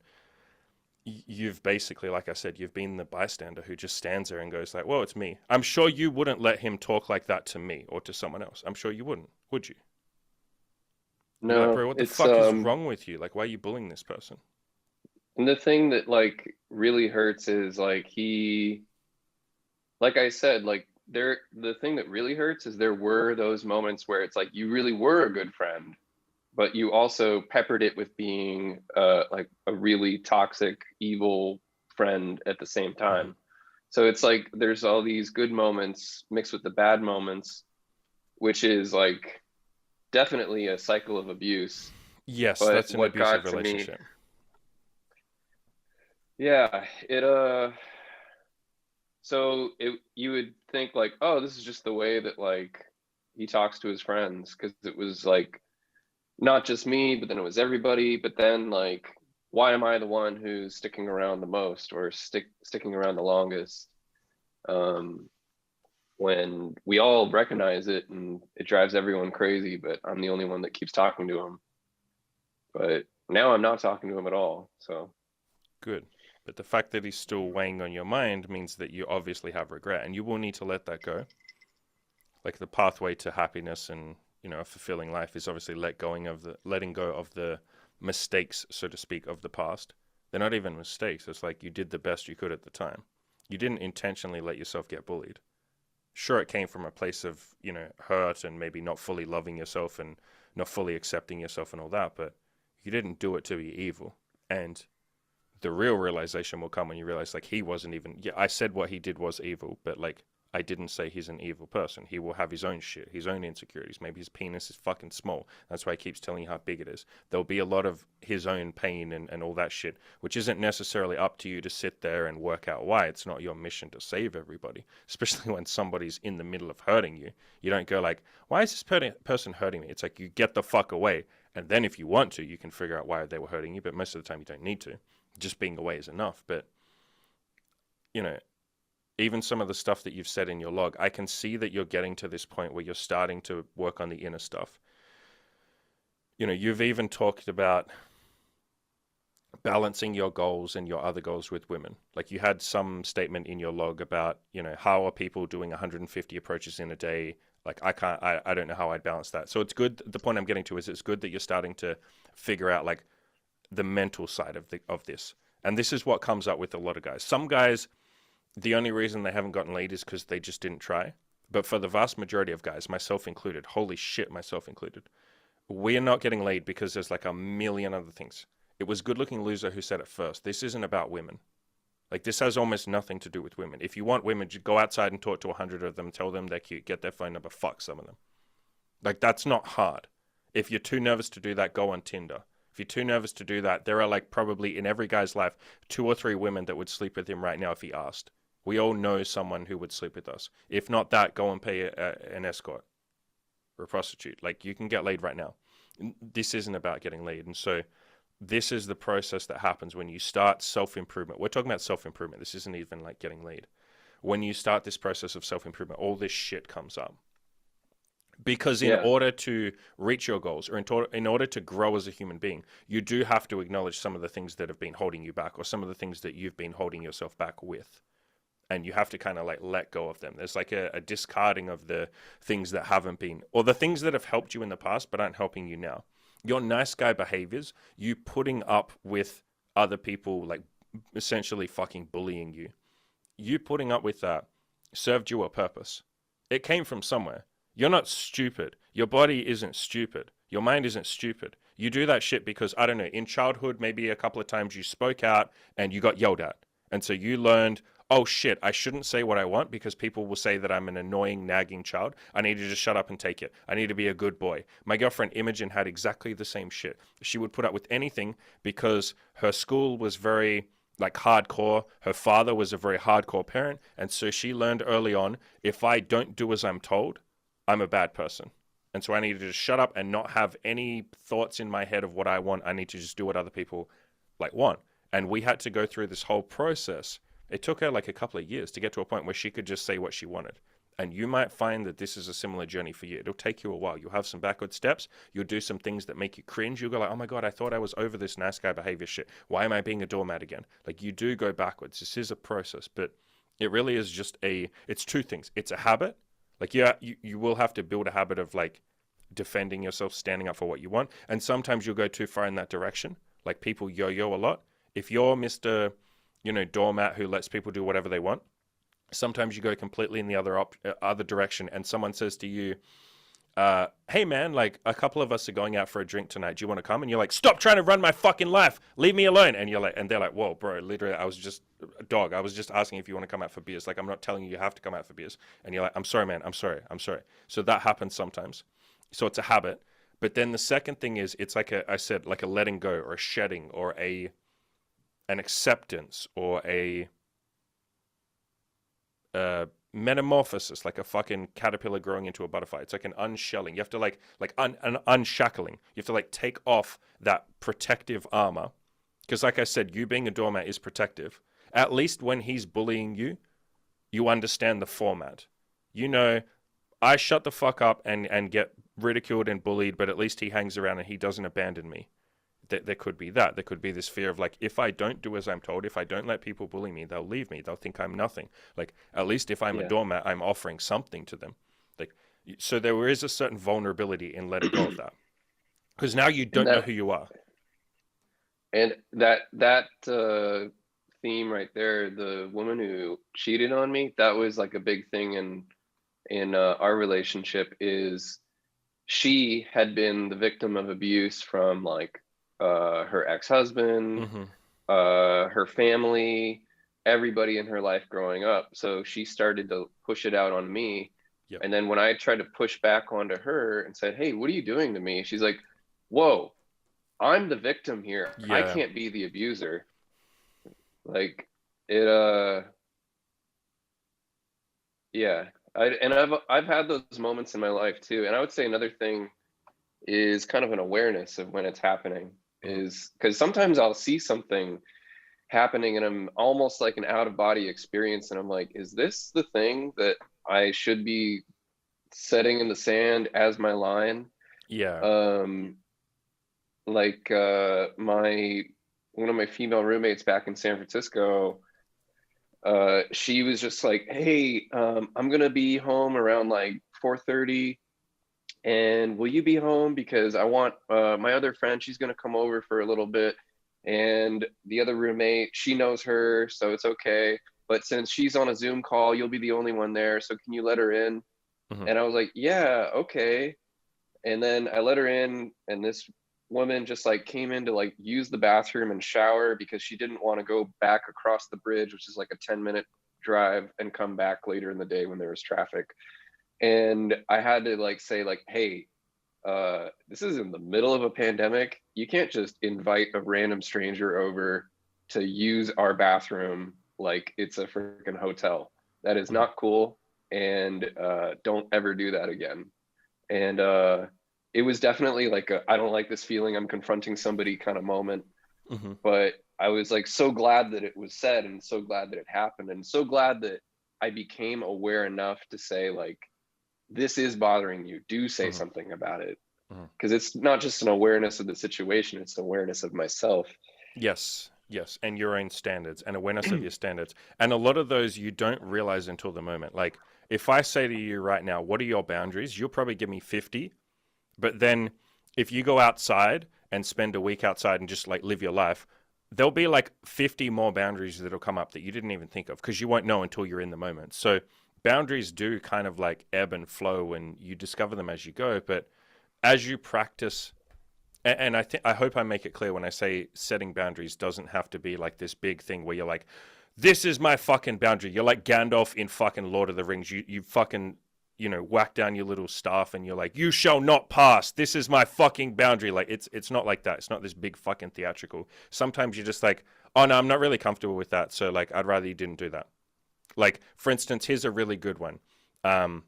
you've basically, like I said, you've been the bystander who just stands there and goes like, well, it's me. I'm sure you wouldn't let him talk like that to me or to someone else. I'm sure you wouldn't, would you? You're like, No, bro, what the fuck is wrong with you? Like, why are you bullying this person? and the thing that like really hurts is like like I said, like the thing that really hurts is there were those moments where it's like you really were a good friend, but you also peppered it with being like a really toxic, evil friend at the same time. Mm-hmm. So it's like there's all these good moments mixed with the bad moments, which is like definitely a cycle of abuse. Yes, but that's an abusive relationship. Yeah, you would think like, oh, this is just the way that like he talks to his friends, because it was like not just me, but then it was everybody. But then like, why am I the one who's sticking around the most or sticking around the longest? When we all recognize it and it drives everyone crazy, but I'm the only one that keeps talking to him. But now I'm not talking to him at all. So good. But the fact that he's still weighing on your mind means that you obviously have regret, and you will need to let that go. Like, the pathway to happiness and, a fulfilling life is obviously letting go of the mistakes, so to speak, of the past. They're not even mistakes. It's like you did the best you could at the time. You didn't intentionally let yourself get bullied. Sure, it came from a place of, hurt and maybe not fully loving yourself and not fully accepting yourself and all that, but you didn't do it to be evil. And the real realization will come when you realize, like, he wasn't even, I said what he did was evil, but like, I didn't say he's an evil person. He will have his own shit, his own insecurities. Maybe his penis is fucking small. That's why he keeps telling you how big it is. There'll be a lot of his own pain and all that shit, which isn't necessarily up to you to sit there and work out why. It's not your mission to save everybody, especially when somebody's in the middle of hurting you. You don't go like, why is this person hurting me? It's like, you get the fuck away. And then if you want to, you can figure out why they were hurting you. But most of the time you don't need to. Just being away is enough. But, even some of the stuff that you've said in your log, I can see that you're getting to this point where you're starting to work on the inner stuff. You've even talked about balancing your goals and your other goals with women. Like, you had some statement in your log about, how are people doing 150 approaches in a day? Like, I don't know how I'd balance that. So it's good. The point I'm getting to is it's good that you're starting to figure out like the mental side of this. And this is what comes up with a lot of guys. Some guys, The only reason they haven't gotten laid is because they just didn't try. But for the vast majority of guys, myself included, holy shit, myself included, we're not getting laid because there's like a million other things. It was Good Looking Loser who said it first. This isn't about women. Like, this has almost nothing to do with women. If you want women, just go outside and talk to 100 of them, tell them they're cute, get their phone number, fuck some of them. Like, that's not hard. If you're too nervous to do that, go on Tinder. If you're too nervous to do that, there are like probably in every guy's life 2 or 3 women that would sleep with him right now if he asked. We all know someone who would sleep with us. If not that, go and pay an escort or a prostitute. Like, you can get laid right now. This isn't about getting laid. And so this is the process that happens when you start self-improvement. We're talking about self-improvement. This isn't even like getting laid. When you start this process of self-improvement, all this shit comes up. Because in Yeah. order to reach your goals or in order to grow as a human being, you do have to acknowledge some of the things that have been holding you back or some of the things that you've been holding yourself back with. And you have to kind of like let go of them. There's like a discarding of the things that haven't been, or the things that have helped you in the past but aren't helping you now. Your nice guy behaviors, you putting up with other people like essentially fucking bullying you, you putting up with that served you a purpose. It came from somewhere. You're not stupid. Your body isn't stupid. Your mind isn't stupid. You do that shit because, I don't know, in childhood, maybe a couple of times you spoke out and you got yelled at. And so you learned, oh shit, I shouldn't say what I want because people will say that I'm an annoying, nagging child. I need to just shut up and take it. I need to be a good boy. My girlfriend Imogen had exactly the same shit. She would put up with anything because her school was very like hardcore. Her father was a very hardcore parent. And so she learned early on, if I don't do as I'm told, I'm a bad person. And so I need to just shut up and not have any thoughts in my head of what I want. I need to just do what other people like want. And we had to go through this whole process. It took her like a couple of years to get to a point where she could just say what she wanted. And you might find that this is a similar journey for you. It'll take you a while. You'll have some backward steps. You'll do some things that make you cringe. You'll go like, oh my God, I thought I was over this nice guy behavior shit. Why am I being a doormat again? Like, you do go backwards. This is a process, but it really is just it's 2 things. It's a habit. Like, yeah, you will have to build a habit of like defending yourself, standing up for what you want. And sometimes you'll go too far in that direction. Like, people yo-yo a lot. If you're Mr., doormat who lets people do whatever they want, sometimes you go completely in the other direction and someone says to you, hey man, like a couple of us are going out for a drink tonight. Do you want to come? And you're like, stop trying to run my fucking life. Leave me alone. And they're like, whoa, bro, literally, I was just a dog. I was just asking if you want to come out for beers. Like, I'm not telling you have to come out for beers. And you're like, I'm sorry, man. I'm sorry. So that happens sometimes. So it's a habit. But then the second thing is, it's like I said, like a letting go or a shedding or an acceptance or a metamorphosis, like a fucking caterpillar growing into a butterfly. It's like an unshelling. You have to an unshackling. You have to like take off that protective armor. Because like I said, you being a doormat is protective. At least when he's bullying you, you understand the format. I shut the fuck up and get ridiculed and bullied, but at least he hangs around and he doesn't abandon me. There could be that. There could be this fear of like, if I don't do as I'm told, if I don't let people bully me, they'll leave me. They'll think I'm nothing. Like, at least if I'm a doormat, I'm offering something to them. Like, so there is a certain vulnerability in letting go of that. Because now you don't know who you are. And that theme right there, the woman who cheated on me, that was like a big thing in our relationship. Is she had been the victim of abuse from like her ex-husband, Mm-hmm. her family, everybody in her life growing up. So she started to push it out on me. Yep. And then when I tried to push back onto her and said, hey, what are you doing to me? She's like, whoa, I'm the victim here. I Yeah. can't be the abuser. Like, it yeah. I've had those moments in my life too. And I would say another thing is kind of an awareness of when it's happening, is because sometimes I'll see something happening and I'm almost like an out of body experience. And I'm like, is this the thing that I should be setting in the sand as my line? Yeah. Like one of my female roommates back in San Francisco, she was just like, hey, I'm gonna be home around like 4:30, and will you be home because I want my other friend, she's gonna come over for a little bit, and the other roommate, she knows her, so it's okay. but since she's on a Zoom call, you'll be the only one there. So can you let her in? Hmm. And I was like, yeah, okay. And then I let her in, and this woman just like came in to like use the bathroom and shower because she didn't want to go back across the bridge, which is like a 10-minute drive, and come back later in the day when there was traffic. And I had to like say like, hey, this is in the middle of a pandemic. You can't just invite a random stranger over to use our bathroom like it's a freaking hotel. That is Hmm. not cool. And don't ever do that again. And it was definitely like a, I don't like this feeling, I'm confronting somebody kind of moment. Hmm. But I was like so glad that it was said, and so glad that it happened, and so glad that I became aware enough to say like, this is bothering you, do say Hmm. something about it, Hmm. because it's not just an awareness of the situation, it's an awareness of myself. Yes, yes, and your own standards and awareness of your standards. And a lot of those you don't realize until the moment. Like, if I say to you right now, what are your boundaries? You'll probably give me 50. But then if you go outside and spend a week outside and just like live your life, there'll be like 50 more boundaries that'll come up that you didn't even think of because you won't know until you're in the moment. So boundaries do kind of like ebb and flow and you discover them as you go. But as you practice, and I hope I make it clear when I say setting boundaries doesn't have to be like this big thing where you're like, this is my fucking boundary. You're like Gandalf in fucking Lord of the Rings. You fucking, whack down your little staff and you're like, you shall not pass. This is my fucking boundary. Like it's not like that. It's not this big fucking theatrical. Sometimes you're just like, oh no, I'm not really comfortable with that. So like, I'd rather you didn't do that. Like for instance, here's a really good one. Um,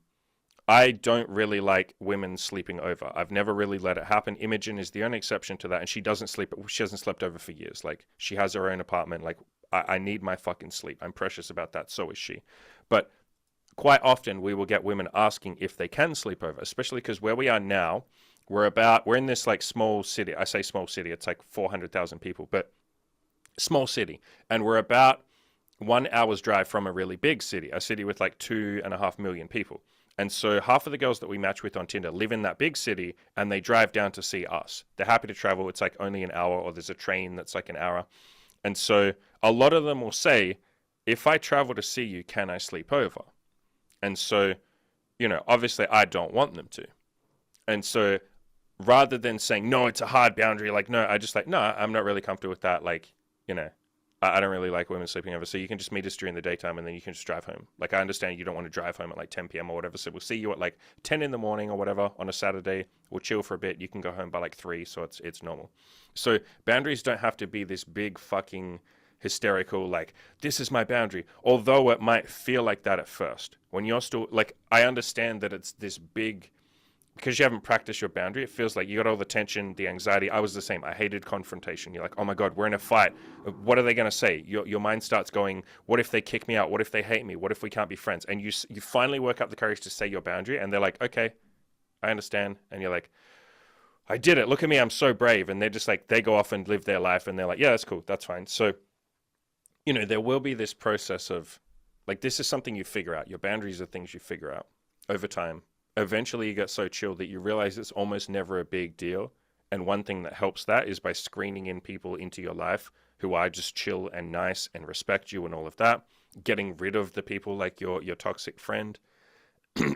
I don't really like women sleeping over. I've never really let it happen. Imogen is the only exception to that, and she doesn't sleep. She hasn't slept over for years. Like she has her own apartment. Like I need my fucking sleep. I'm precious about that. So is she. But quite often we will get women asking if they can sleep over, especially because where we are now, we're in this like small city. I say small city. It's like 400,000 people, but small city, and we're about 1 hour's drive from a really big city, a city with like 2.5 million people. And so half of the girls that we match with on Tinder live in that big city and they drive down to see us. They're happy to travel. It's like only an hour, or there's a train that's like an hour. And so a lot of them will say, if I travel to see you, can I sleep over? And so, obviously I don't want them to. And so rather than saying, no, it's a hard boundary, like, no, I just like, no, I'm not really comfortable with that. Like, you know, I don't really like women sleeping over. So you can just meet us during the daytime and then you can just drive home. Like, I understand you don't want to drive home at like 10 p.m. or whatever. So we'll see you at like 10 in the morning or whatever on a Saturday. We'll chill for a bit. You can go home by like 3. So it's normal. So boundaries don't have to be this big fucking hysterical, like, this is my boundary. Although it might feel like that at first. When you're still, like, I understand that it's this big, because you haven't practiced your boundary, it feels like you got all the tension, the anxiety. I was the same. I hated confrontation. You're like, oh my God, we're in a fight. What are they going to say? Your mind starts going, what if they kick me out? What if they hate me? What if we can't be friends? And you finally work up the courage to say your boundary, and they're like, okay, I understand. And you're like, I did it. Look at me. I'm so brave. And they're just like, they go off and live their life, and they're like, yeah, that's cool. That's fine. So, there will be this process of, like, this is something you figure out. Your boundaries are things you figure out over time. Eventually you get so chilled that you realize it's almost never a big deal. And one thing that helps that is by screening in people into your life who are just chill and nice and respect you and all of that, getting rid of the people like your toxic friend.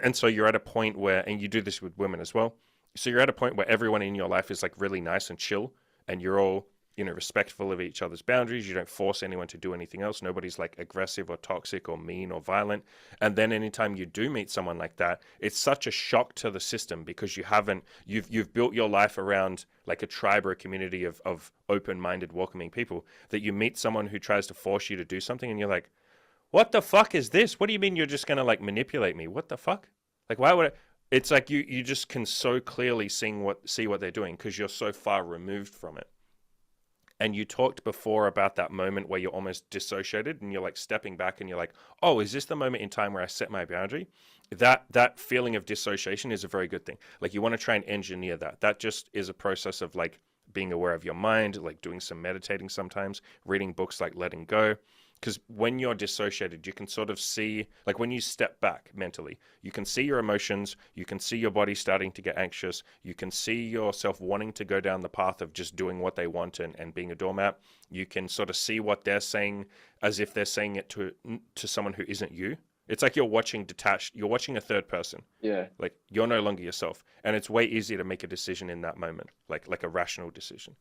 And so you're at a point where, and you do this with women as well. So you're at a point where everyone in your life is like really nice and chill, and you're all, respectful of each other's boundaries. You don't force anyone to do anything else. Nobody's like aggressive or toxic or mean or violent. And then anytime you do meet someone like that, it's such a shock to the system because you've built your life around like a tribe or a community of open-minded, welcoming people, that you meet someone who tries to force you to do something and you're like, what the fuck is this? What do you mean you're just gonna like manipulate me? What the fuck? Like, why would I? It's like you just can so clearly see what they're doing because you're so far removed from it. And you talked before about that moment where you're almost dissociated and you're like stepping back and you're like, oh, is this the moment in time where I set my boundary? That feeling of dissociation is a very good thing. Like, you want to try and engineer that. That just is a process of like being aware of your mind, like doing some meditating sometimes, reading books like Letting Go, Because when you're dissociated, you can sort of see, like when you step back mentally, you can see your emotions, you can see your body starting to get anxious, you can see yourself wanting to go down the path of just doing what they want and being a doormat. You can sort of see what they're saying as if they're saying it to someone who isn't you. It's like you're watching detached, you're watching a third person. Yeah. Like you're no longer yourself. And it's way easier to make a decision in that moment, like a rational decision.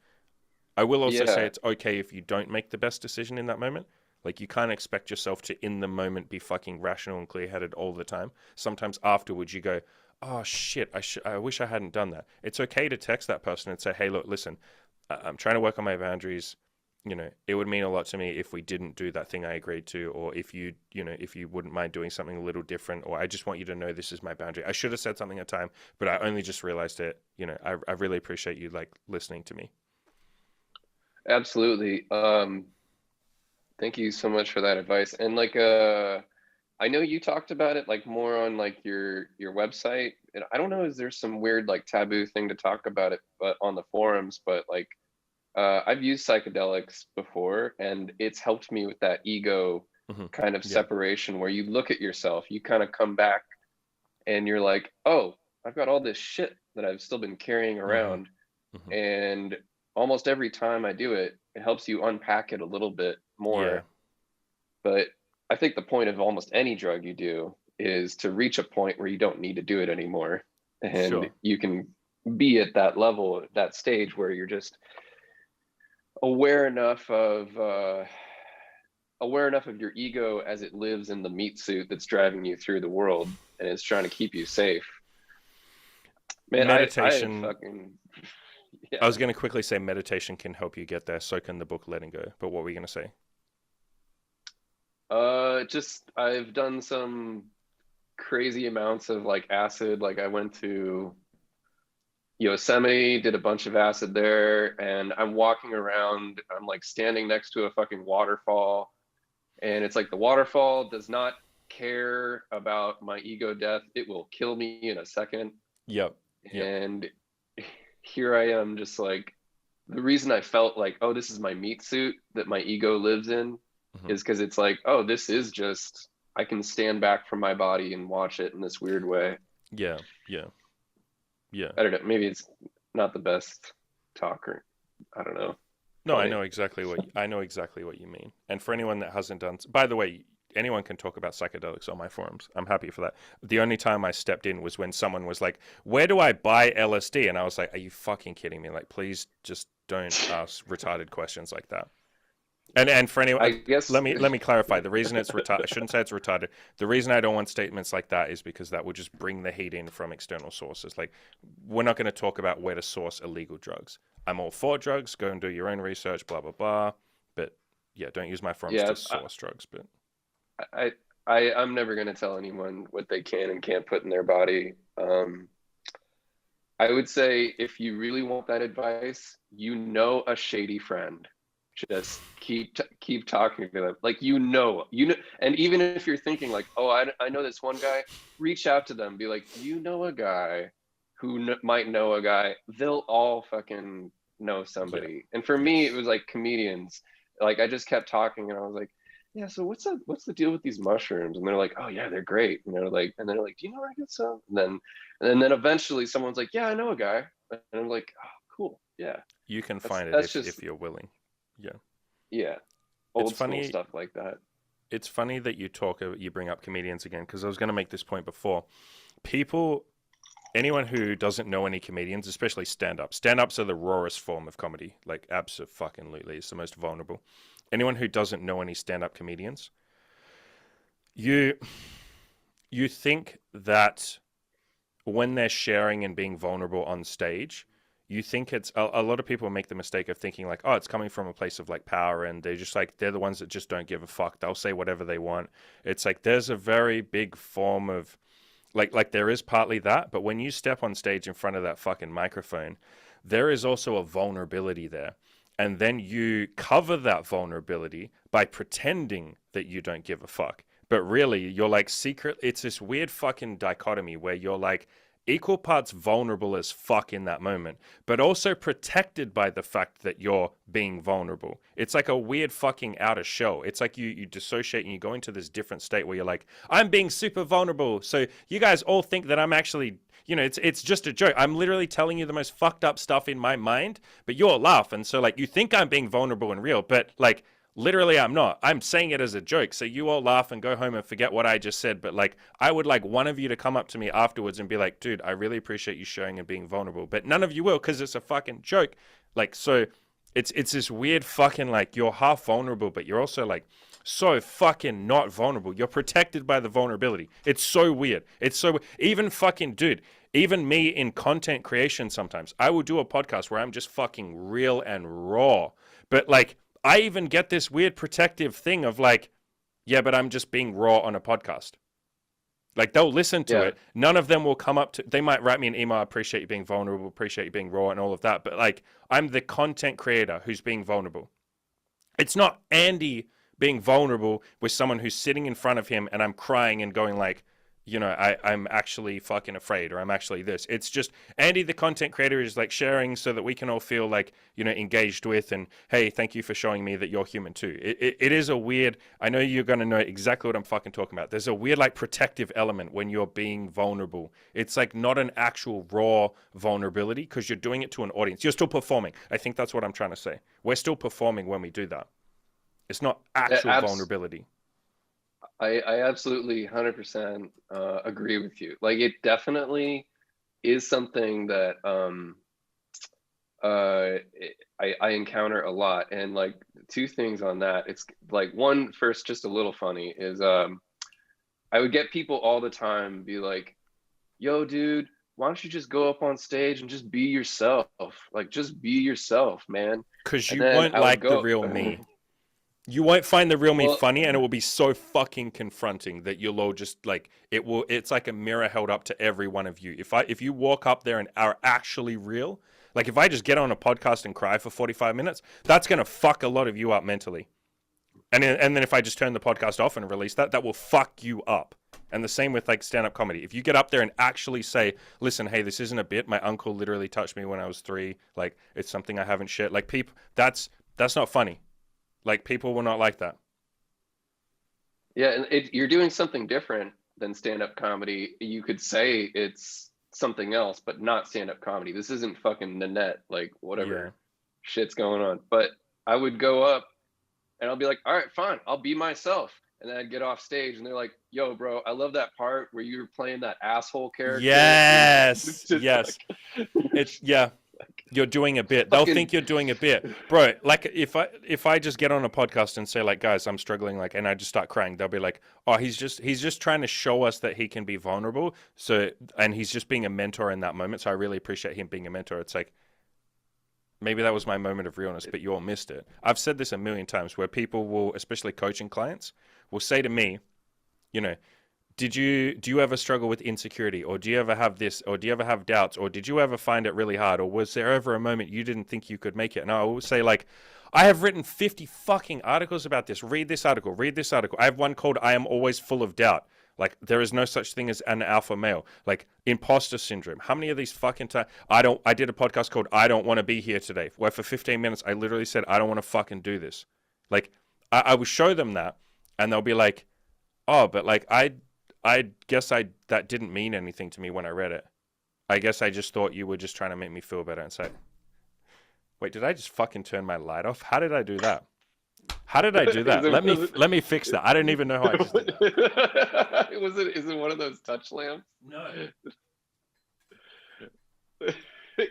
I will also say Yeah. it's okay if you don't make the best decision in that moment. Like, you can't expect yourself to, in the moment, be fucking rational and clear-headed all the time. Sometimes afterwards you go, oh, shit, I wish I hadn't done that. It's okay to text that person and say, hey, look, listen, I'm trying to work on my boundaries. You know, it would mean a lot to me if we didn't do that thing I agreed to, or if you wouldn't mind doing something a little different, or I just want you to know this is my boundary. I should have said something at the time, but I only just realized it. You know, I really appreciate you, like, listening to me. Absolutely. Thank you so much for that advice. And like I know you talked about it like more on like your website. And I don't know, is there some weird like taboo thing to talk about it but on the forums, but like I've used psychedelics before and it's helped me with that ego kind of Yeah. separation where you look at yourself, you kind of come back and you're like, "Oh, I've got all this shit that I've still been carrying hmm around." hmm And almost every time I do it, it helps you unpack it a little bit Yeah. more. But I think the point of almost any drug you do is to reach a point where you don't need to do it anymore. And Sure. you can be at that level, that stage where you're just aware enough of your ego as it lives in the meat suit that's driving you through the world and it's trying to keep you safe. Man, I Meditation. fucking I yeah. was going to quickly say meditation can help you get there. So can the book Letting Go. But what were you going to say? Just I've done some crazy amounts of like acid. Like I went to Yosemite, did a bunch of acid there, and I'm walking around, I'm like standing next to a fucking waterfall, and it's like the waterfall does not care about my ego death. It will kill me in a second. Yep. Yep. And here I am just like the reason I felt like, oh, this is my meat suit that my ego lives in hmm is because it's like, oh, this is just I can stand back from my body and watch it in this weird way. Yeah. Yeah. Yeah. I don't know. Maybe it's not the best talker. I don't know. No, Funny. I know exactly what you mean. And for anyone that hasn't done, by the way, anyone can talk about psychedelics on my forums. I'm happy for that. The only time I stepped in was when someone was like, "Where do I buy LSD?" And I was like, "Are you fucking kidding me? Like, please just don't ask retarded questions like that." And for anyone, I guess. let me clarify. The reason it's retarded, I shouldn't say it's retarded. The reason I don't want statements like that is because that would just bring the heat in from external sources. Like, we're not going to talk about where to source illegal drugs. I'm all for drugs. Go and do your own research. Blah blah blah. But yeah, don't use my forums Yeah, to source drugs. But I, I'm never gonna tell anyone what they can and can't put in their body. I would say if you really want that advice, you know a shady friend. Just keep talking to them. Like you know, and even if you're thinking like, oh, I know this one guy, reach out to them. Be like, you know a guy who might know a guy. They'll all fucking know yeah, somebody. And for me, it yes, was like comedians. Like I just kept talking, and I was like, yeah. So what's the deal with these mushrooms? And they're like, oh yeah, they're great. And they're like, and they're like, do you know where I get some? And then eventually someone's like, yeah, I know a guy. And I'm like, oh, cool, yeah. you can That's find it that's if just you're willing. Yeah, yeah, it's old school funny. stuff like that. It's funny that you bring up comedians again because I was going to make this point before. People anyone who doesn't know any comedians, especially stand-ups are the rawest form of comedy. Like, absolutely, it's the most vulnerable. Anyone who doesn't know any stand-up comedians, you you think that when they're sharing and being vulnerable on stage, you think it's a lot of people make the mistake of thinking like, oh, it's coming from a place of like power, and they're the ones that just don't give a fuck. They'll say whatever they want. It's like there's a very big form of like there is partly that, but when you step on stage in front of that fucking microphone, there is also a vulnerability there. And then you cover that vulnerability by pretending that you don't give a fuck. But really, you're like secret. It's this weird fucking dichotomy where you're like equal parts vulnerable as fuck in that moment, but also protected by the fact that you're being vulnerable. It's like a weird fucking outer shell. It's like you dissociate and you go into this different state where you're like, I'm being super vulnerable. So you guys all think that I'm actually, it's just a joke. I'm literally telling you the most fucked up stuff in my mind, but you all laugh. And so like you think I'm being vulnerable and real, but like literally I'm not. I'm saying it as a joke. So you all laugh and go home and forget what I just said. But like I would like one of you to come up to me afterwards and be like, dude, I really appreciate you sharing and being vulnerable. But none of you will because it's a fucking joke. Like, so it's this weird fucking like you're half vulnerable, but you're also like so fucking not vulnerable. You're protected by the vulnerability. It's so weird. It's so even fucking dude. Even me in content creation sometimes, I will do a podcast where I'm just fucking real and raw. But like I even get this weird protective thing of like, yeah, but I'm just being raw on a podcast. Like they'll listen to it. None of them will come up to, they might write me an email, I appreciate you being vulnerable, appreciate you being raw and all of that. But like, I'm the content creator who's being vulnerable. It's not Andy being vulnerable with someone who's sitting in front of him and I'm crying and going like, I'm actually fucking afraid or I'm actually this. It's just Andy, the content creator, is like sharing so that we can all feel like, engaged with and, hey, thank you for showing me that you're human too. It is a weird, I know you're going to know exactly what I'm fucking talking about. There's a weird like protective element when you're being vulnerable. It's like not an actual raw vulnerability because you're doing it to an audience. You're still performing. I think that's what I'm trying to say. We're still performing when we do that. It's not actual vulnerability. I absolutely 100% agree with you. Like it definitely is something that I encounter a lot. And like two things on that. It's like one, first, just a little funny is I would get people all the time be like, yo, dude, why don't you just go up on stage and just be yourself? Like just be yourself, man. Because you won't like the real me. You won't find the real me funny, and it will be so fucking confronting that you'll all just like it's like a mirror held up to every one of you. If you walk up there and are actually real, like if I just get on a podcast and cry for 45 minutes, that's gonna fuck a lot of you up mentally. And then if I just turn the podcast off and release that will fuck you up. And the same with like stand-up comedy. If you get up there and actually say, listen, hey, this isn't a bit. My uncle literally touched me when I was 3. Like it's something I haven't shared. Like people, that's not funny. Like, people will not like that. Yeah, and you're doing something different than stand-up comedy. You could say it's something else, but not stand-up comedy. This isn't fucking Nanette, like, whatever shit's going on. But I would go up, and I'll be like, all right, fine, I'll be myself. And then I'd get off stage, and they're like, yo, bro, I love that part where you were playing that asshole character. Yes, yes. Like... You're doing a bit. They'll think you're doing a bit, bro. Like if I just get on a podcast and say like, guys, I'm struggling, like, and I just start crying, they'll be like, oh, he's just trying to show us that he can be vulnerable. So, and he's just being a mentor in that moment. So I really appreciate him being a mentor. It's like, maybe that was my moment of realness, but you all missed it. I've said this a million times where people will, especially coaching clients, will say to me, do you ever struggle with insecurity, or do you ever have this, or do you ever have doubts, or did you ever find it really hard, or was there ever a moment you didn't think you could make it? And I will say like, I have written 50 fucking articles about this. Read this article. I have one called I Am Always Full of Doubt. Like there is no such thing as an alpha male. Like imposter syndrome. How many of these fucking times? I did a podcast called I Don't Want to Be Here Today, where for 15 minutes I literally said I don't want to fucking do this. Like I will show them that, and they'll be like, oh, but like I guess that didn't mean anything to me when I read it. I guess I just thought you were just trying to make me feel better and say, wait, did I just fucking turn my light off? How did I do that? How did I do that? Let me fix that. I don't even know how I just did that. Is it one of those touch lamps? No.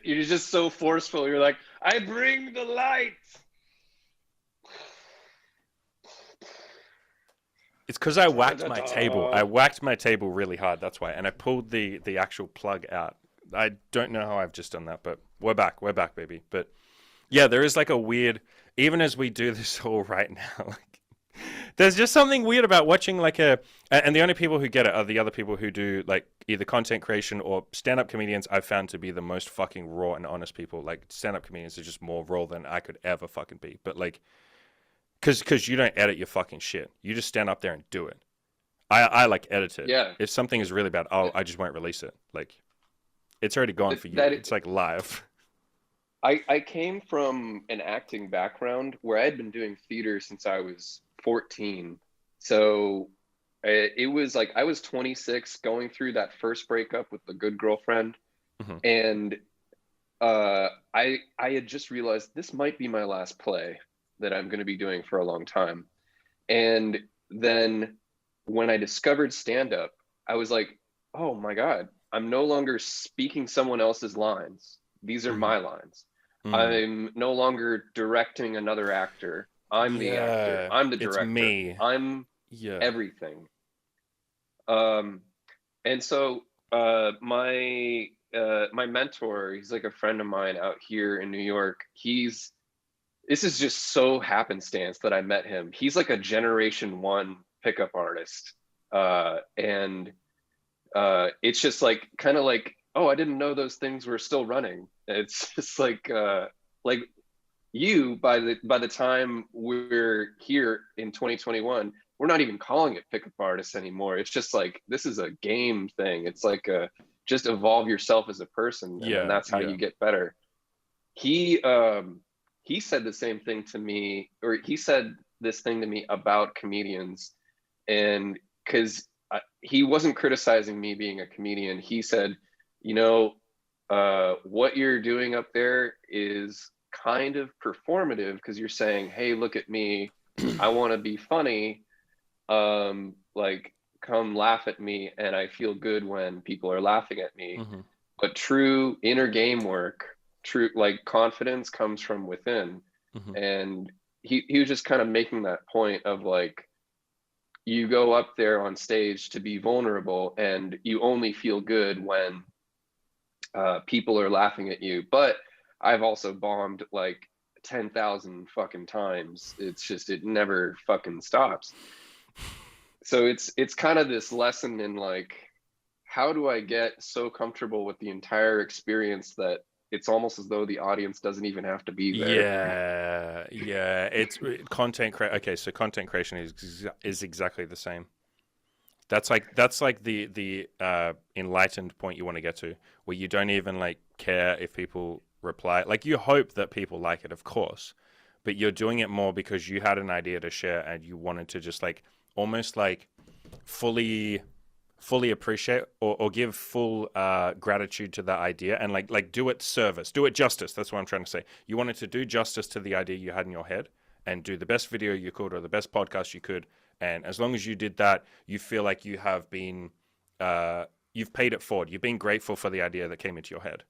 You're just so forceful. You're like, I bring the light. It's because I whacked my table. I whacked my table really hard. That's why. And I pulled the actual plug out. I don't know how I've just done that, but we're back. We're back, baby. But yeah, there is like a weird, even as we do this all right now, like there's just something weird about watching like and the only people who get it are the other people who do like either content creation or stand-up comedians. I've found to be the most fucking raw and honest people. Like stand-up comedians are just more raw than I could ever fucking be. But like, Because you don't edit your fucking shit. You just stand up there and do it. I like edit it. Yeah. If something is really bad, I just won't release it. Like, It's already gone for you. that It's like live. I came from an acting background where I had been doing theater since I was 14. So it was like I was 26 going through that first breakup with the good girlfriend, Mhm. and I had just realized this might be my last play that I'm going to be doing for a long time. And then when I discovered stand up, I was like, oh my God, I'm no longer speaking someone else's lines. These are Mhm. my lines. Mm. I'm no longer directing another actor. I'm the actor. Yeah, I'm the it's director. me. I'm Yeah. everything. Um, and so my mentor, he's like a friend of mine out here in New York. This is just so happenstance that I met him. He's like a generation one pickup artist. And it's just like kind of like, oh, I didn't know those things were still running. It's just like you by the time we're here in 2021, we're not even calling it pickup artists anymore. It's just like this is a game thing. It's like a just evolve yourself as a person, and then Yeah, that's how yeah. you get better. He said the same thing to me, or he said this thing to me about comedians, and because he wasn't criticizing me being a comedian, he said, you know, what you're doing up there is kind of performative because you're saying, hey, look at me, I want to be funny, like come laugh at me, and I feel good when people are laughing at me. Hmm. But true inner game work, true like confidence comes from within. Hmm. And he was just kind of making that point of like you go up there on stage to be vulnerable and you only feel good when people are laughing at you. But I've also bombed like 10,000 fucking times. It's just it never fucking stops. So it's kind of this lesson in like how do I get so comfortable with the entire experience that it's almost as though the audience doesn't even have to be there. Yeah, yeah. Content create. Okay, so content creation is exactly the same. That's like the enlightened point you want to get to, where you don't even like care if people reply. Like you hope that people like it, of course, but you're doing it more because you had an idea to share and you wanted to just like almost like fully fully appreciate or give full gratitude to that idea and like do it service, do it justice. That's what I'm trying to say. You wanted to do justice to the idea you had in your head and do the best video you could or the best podcast you could. And as long as you did that, you feel like you have been you've paid it forward. You've been grateful for the idea that came into your head.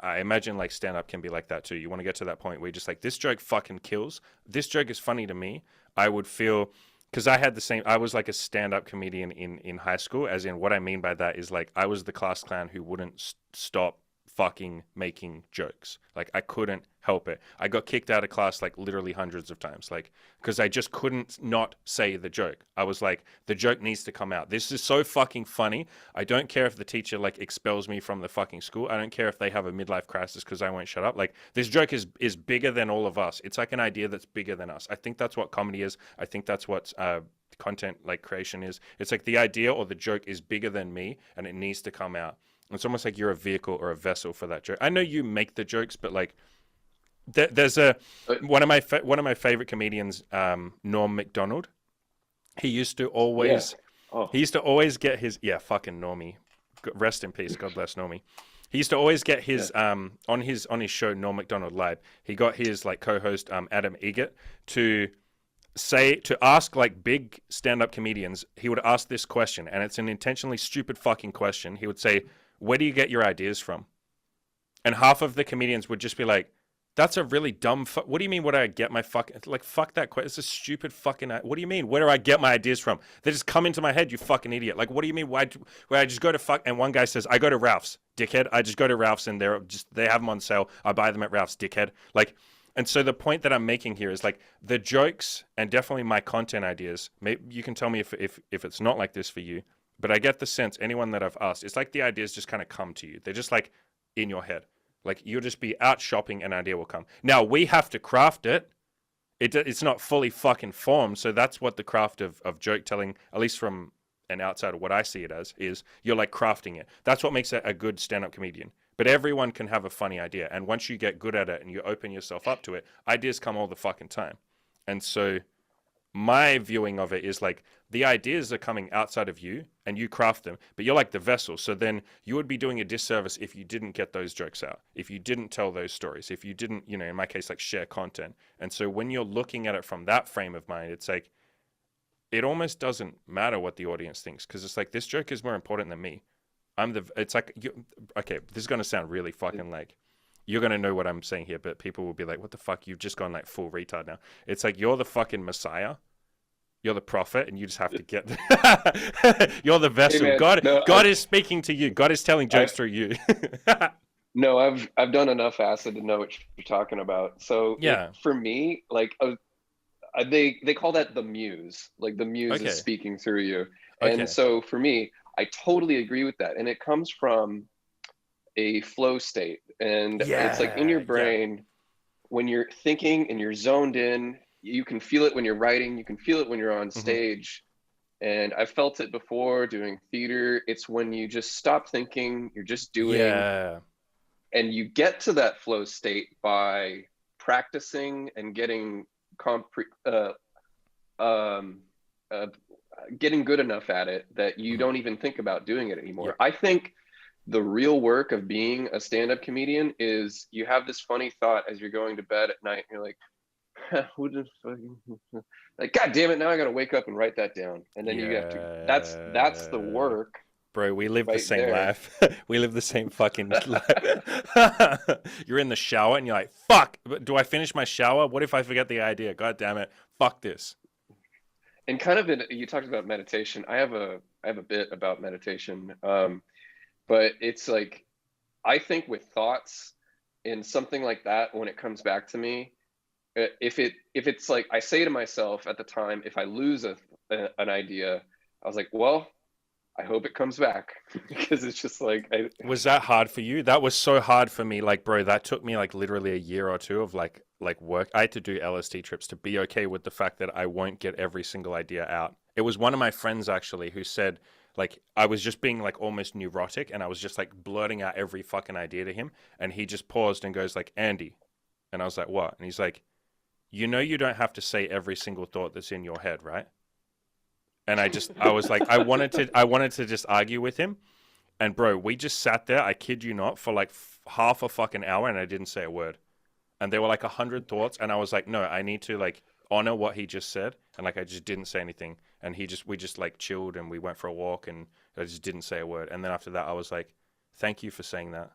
I imagine like stand up can be like that too. You want to get to that point where you're just like, this joke fucking kills. This joke is funny to me. I would feel because I had the same. I was like a stand up comedian in high school. As in, what I mean by that is like I was the class clown who wouldn't stop fucking making jokes. Like I couldn't help it. I got kicked out of class like literally hundreds of times. Like because I just couldn't not say the joke. I was like, the joke needs to come out. This is so fucking funny. I don't care if the teacher like expels me from the fucking school. I don't care if they have a midlife crisis because I won't shut up. Like this joke is bigger than all of us. It's like an idea that's bigger than us. I think that's what comedy is. I think that's what content like creation is. It's like the idea or the joke is bigger than me and it needs to come out. It's almost like you're a vehicle or a vessel for that joke. I know you make the jokes, but like there's But one of my favorite comedians, Norm Macdonald. He used to yeah. always Oh, he used to always get his fucking Normie. Rest in peace. God bless Normie. He used to always get yeah. his on his show Norm Macdonald Live. He got his like co-host Adam Egert to ask like big stand-up comedians. He would ask this question, and it's an intentionally stupid fucking question. He would say, "Where do you get your ideas from?" And half of the comedians would just be like, "That's a really dumb. What do you mean? Where do I get my fucking like? Fuck that question. It's a stupid fucking. What do you mean? Where do I get my ideas from? They just come into my head. You fucking idiot. Like, what do you mean? Where I just go to fuck? And one guy says, "I go to Ralph's, dickhead. I just go to Ralph's, and they have them on sale. I buy them at Ralph's, dickhead." Like, and so the point that I'm making here is like the jokes and definitely my content ideas. Maybe you can tell me if it's not like this for you, but I get the sense anyone that I've asked, it's like the ideas just kind of come to you. They're just like in your head. Like you'll just be out shopping, an idea will come. Now we have to craft it. It's not fully fucking formed. So that's what the craft of joke telling, at least from and outside of what I see it as, is you're like crafting it. That's what makes a good stand-up comedian. But everyone can have a funny idea. And once you get good at it and you open yourself up to it, ideas come all the fucking time. And so my viewing of it is like the ideas are coming outside of you and you craft them, but you're like the vessel. So then you would be doing a disservice if you didn't get those jokes out, if you didn't tell those stories, if you didn't, you know, in my case, like share content. And so when you're looking at it from that frame of mind, it's like, it almost doesn't matter what the audience thinks, because it's like, this joke is more important than me. It's like, okay, this is going to sound really fucking like, you're going to know what I'm saying here, but people will be like, what the fuck? You've just gone like full retard now. It's like, you're the fucking Messiah. You're the prophet, and you just have to get. You're the vessel. Hey man, God is speaking to you. God is telling jokes through you. No, I've done enough acid to know what you're talking about. So yeah, for me, like they call that the muse. Like the muse is speaking through you. And so for me, I totally agree with that. And it comes from a flow state, and it's like in your brain when you're thinking and you're zoned in. You can feel it when you're writing, you can feel it when you're on stage. And I felt it before doing theater. It's when you just stop thinking, you're just doing. And you get to that flow state by practicing and getting getting good enough at it that you don't even think about doing it anymore. I think the real work of being a stand-up comedian is you have this funny thought as you're going to bed at night, and you're like, who the fucking, like, God damn it, now I gotta wake up and write that down. And then you have to, that's the work. Bro, we live the same life. We live the same fucking life. You're in the shower and you're like, fuck, do I finish my shower? What if I forget the idea? God damn it, fuck this. And kind of you talked about meditation. I have a bit about meditation, but it's like, I think with thoughts and something like that, when it comes back to me, if it's like, I say to myself at the time, if I lose an idea, I was like, well, I hope it comes back. Because it's just like, was that hard for you? That was so hard for me. Like, bro, that took me like literally a year or two of like work. I had to do LSD trips to be okay with the fact that I won't get every single idea out. It was one of my friends actually who said, like, I was just being like almost neurotic, and I was just like blurting out every fucking idea to him, and he just paused and goes like, Andy. And I was like, what? And he's like, you know, you don't have to say every single thought that's in your head, right? And I was like, I wanted to just argue with him. And bro, we just sat there, I kid you not, for like half a fucking hour, and I didn't say a word. And there were like 100 thoughts, and I was like, no, I need to like honor what he just said. And like, I just didn't say anything. And we just like chilled, and we went for a walk, and I just didn't say a word. And then after that, I was like, thank you for saying that.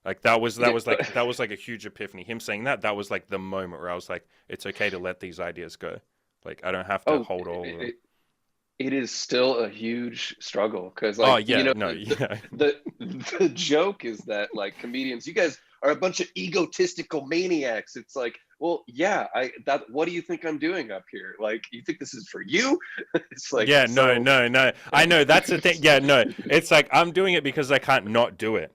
Like that was like a huge epiphany. Him saying that was like the moment where I was like, it's okay to let these ideas go. Like, I don't have to hold all of them. It is still a huge struggle, because like, the joke is that like comedians, you guys are a bunch of egotistical maniacs. It's like, well, yeah, what do you think I'm doing up here? Like, you think this is for you? It's like, no. I know, that's the thing. Yeah, no. It's like, I'm doing it because I can't not do it.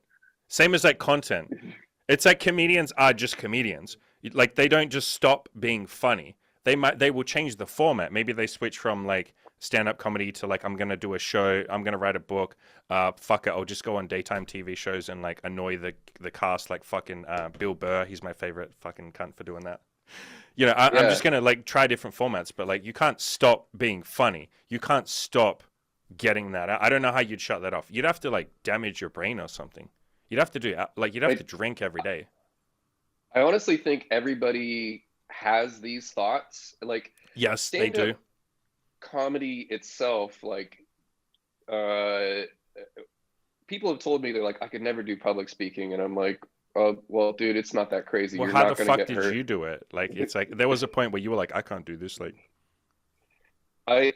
Same as like content. It's like comedians are just comedians. Like, they don't just stop being funny. They will change the format. Maybe they switch from like stand-up comedy to like, I'm gonna do a show, I'm gonna write a book. Fuck it, I'll just go on daytime TV shows and like annoy the cast, like fucking Bill Burr. He's my favorite fucking cunt for doing that. You know, I'm just gonna like try different formats, but like, you can't stop being funny. You can't stop getting that out. I don't know how you'd shut that off. You'd have to like damage your brain or something. You'd have to to drink every day. I honestly think everybody has these thoughts. Like, yes, they do. Comedy itself, like, people have told me, they're like, I could never do public speaking, and I'm like, oh, well, dude, it's not that crazy. Well, how the fuck did you do it? Like, it's like, there was a point where you were like, I can't do this. Like, I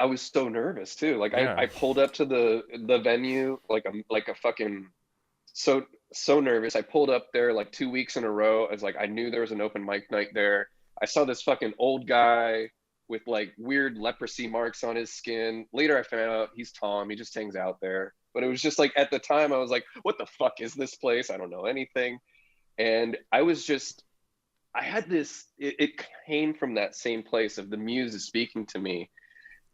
was so nervous too. Like, I pulled up to the venue like a fucking so nervous. I pulled up there like 2 weeks in a row. I was like, I knew there was an open mic night there. I saw this fucking old guy with like weird leprosy marks on his skin. Later I found out he's Tom. He just hangs out there. But it was just like, at the time I was like, what the fuck is this place? I don't know anything. And I had this, it came from that same place of the muse is speaking to me.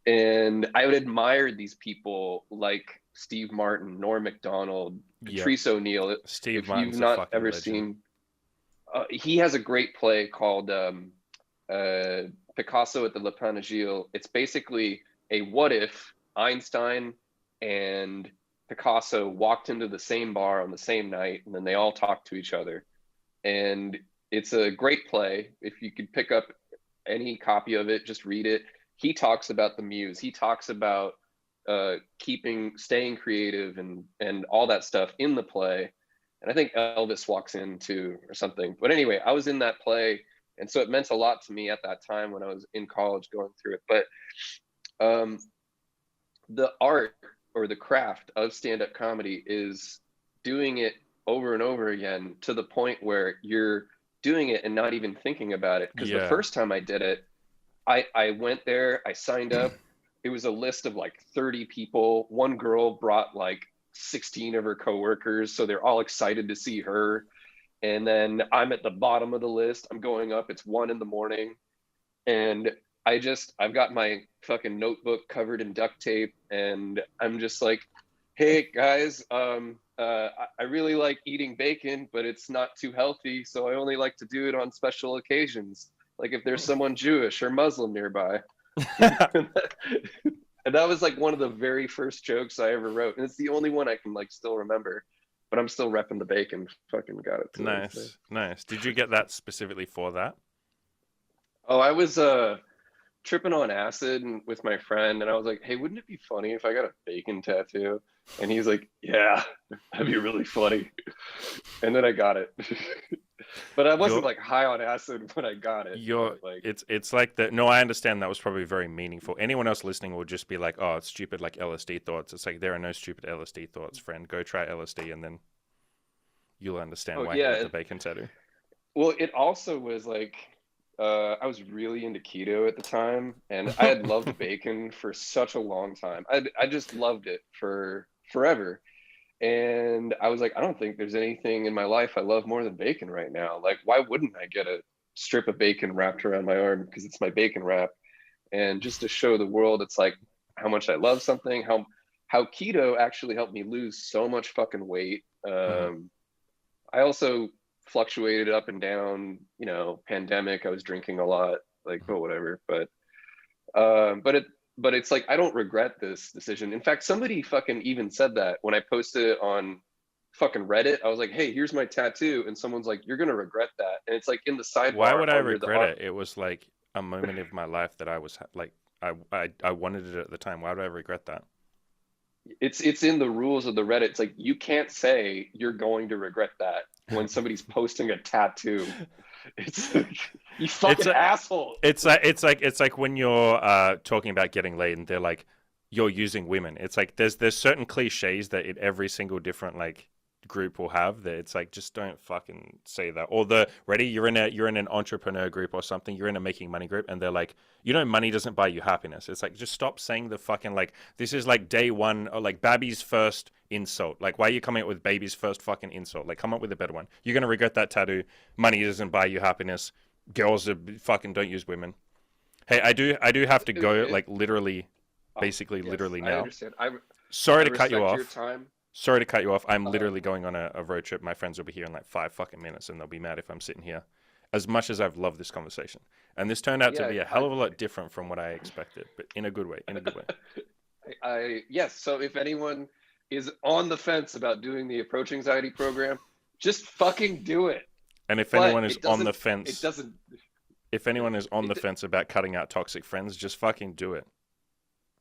And I would admire these people like Steve Martin, Norm Macdonald, Yep. Patrice O'Neill. Steve If you've Martin's a not fucking ever legend. seen, he has a great play called Picasso at the Le Panegile. It's basically a what if Einstein and Picasso walked into the same bar on the same night, and then they all talked to each other. And it's a great play. If you could pick up any copy of it, just read it. He talks about the muse. He talks about staying creative and all that stuff in the play. And I think Elvis walks in too or something. But anyway, I was in that play, and so it meant a lot to me at that time when I was in college going through it. But the art or the craft of stand-up comedy is doing it over and over again to the point where you're doing it and not even thinking about it. Because the first time I did it, I went there, I signed up. It was a list of like 30 people. One girl brought like 16 of her coworkers, so they're all excited to see her. And then I'm at the bottom of the list. I'm going up. It's 1 a.m. And I've got my fucking notebook covered in duct tape, and I'm just like, hey guys, I really like eating bacon, but it's not too healthy, so I only like to do it on special occasions, like if there's someone Jewish or Muslim nearby. And that was like one of the very first jokes I ever wrote, and it's the only one I can like still remember. But I'm still repping the bacon. Fucking got it. Nice. Did you get that specifically for that? Oh, I was tripping on acid with my friend, and I was like, hey, wouldn't it be funny if I got a bacon tattoo? And he's like, yeah, that'd be really funny. And then I got it. But I wasn't like high on acid when I got it. It's like that. No, I understand that was probably very meaningful. Anyone else listening will just be like, oh, it's stupid, like LSD thoughts. It's like, there are no stupid LSD thoughts, friend. Go try LSD and then you'll understand why you got the bacon tattoo. Well, it also was like, I was really into keto at the time, and I had loved bacon for such a long time. I just loved it for forever. And I was like, I don't think there's anything in my life I love more than bacon right now. Like, why wouldn't I get a strip of bacon wrapped around my arm because it's my bacon wrap? And just to show the world, it's like how much I love something, how keto actually helped me lose so much fucking weight. I also fluctuated up and down, pandemic, I was drinking a lot, like, oh, whatever. But it's like, I don't regret this decision. In fact, somebody fucking even said that when I posted it on fucking Reddit. I was like, hey, here's my tattoo. And someone's like, you're going to regret that. And it's like in the sidebar. Why would I regret it? It was like a moment of my life that I was like, I wanted it at the time. Why would I regret that? It's in the rules of the Reddit. It's like, you can't say you're going to regret that when somebody's posting a tattoo. It's like, you fucking asshole. It's like when you're talking about getting laid and they're like, you're using women. It's like there's certain cliches that in every single different like group will have that it's like, just don't fucking say that. Or you're in an entrepreneur group or something, you're in a making money group, and they're like, money doesn't buy you happiness. It's like, just stop saying the fucking, like, this is like day one, or like Babby's first insult. Like, why are you coming up with baby's first fucking insult? Like, come up with a better one. You're gonna regret that tattoo. Money doesn't buy you happiness. Girls are fucking, don't use women. Hey, I do have to go, like, literally, basically, literally now. I understand. Sorry to cut you off. Your time. Sorry to cut you off. I'm literally going on a road trip. My friends will be here in like 5 fucking minutes, and they'll be mad if I'm sitting here. As much as I've loved this conversation, and this turned out to be a hell of a lot different from what I expected, but in a good way. Yes. So if anyone is on the fence about doing the approach anxiety program, just fucking do it. And if anyone is on the fence, it doesn't. If anyone is on the fence about cutting out toxic friends, just fucking do it.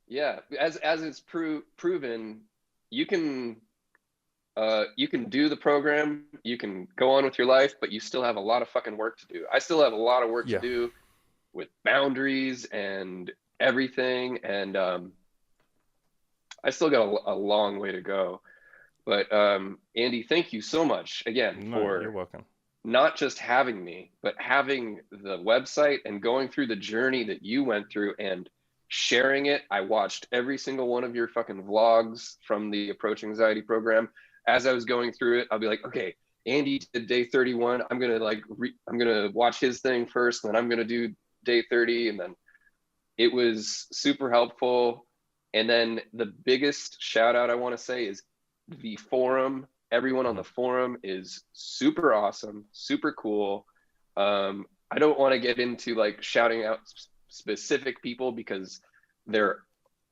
Yeah, as it's proven. You can do the program, you can go on with your life, but you still have a lot of fucking work to do. I still have a lot of work to do with boundaries and everything. And I still got a long way to go. But Andy, thank you so much again for you're welcome. Not just having me, but having the website and going through the journey that you went through and sharing it. I watched every single one of your fucking vlogs from the approach anxiety program. As I was going through it, I'll be like, okay, Andy did day 31. I'm gonna watch his thing first, and then I'm gonna do day 30, and then it was super helpful. And then the biggest shout out I want to say is the forum. Everyone on Mhm. the forum is super awesome, super cool. I don't want to get into like shouting out specific people because they're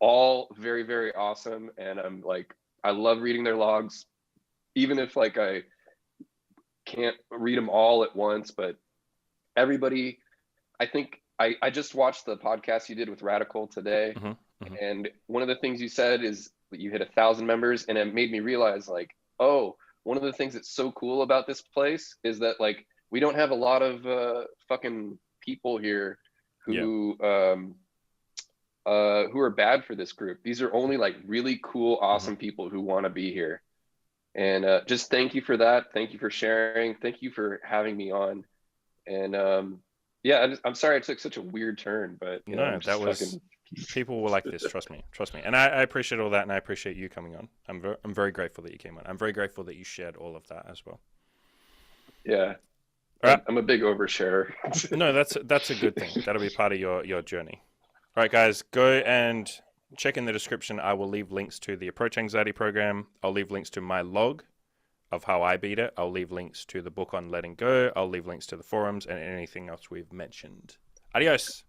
all very, very awesome. And I'm like, I love reading their logs, even if like I can't read them all at once, but everybody, I think I just watched the podcast you did with Radical today. Mhm. Mhm. And one of the things you said is that you hit 1,000 members, and it made me realize like, oh, one of the things that's so cool about this place is that like we don't have a lot of fucking people here Yeah. who are bad for this group. These are only like really cool, Mhm. awesome people who want to be here. And just thank you for that. Thank you for sharing. Thank you for having me on. And yeah, I'm sorry I took such a weird turn, but you know, No, I'm that just was fucking people will like this. Trust me. And I appreciate all that, and I appreciate you coming on. I'm very grateful that you came on. I'm very grateful that you shared all of that as well. yeah. All right. I'm a big oversharer. No, that's a good thing. That'll be part of your journey. All right, guys, go and check in the description. I will leave links to the approach anxiety program. I'll leave links to my log of how I beat it. I'll leave links to the book on letting go. I'll leave links to the forums and anything else we've mentioned. Adios.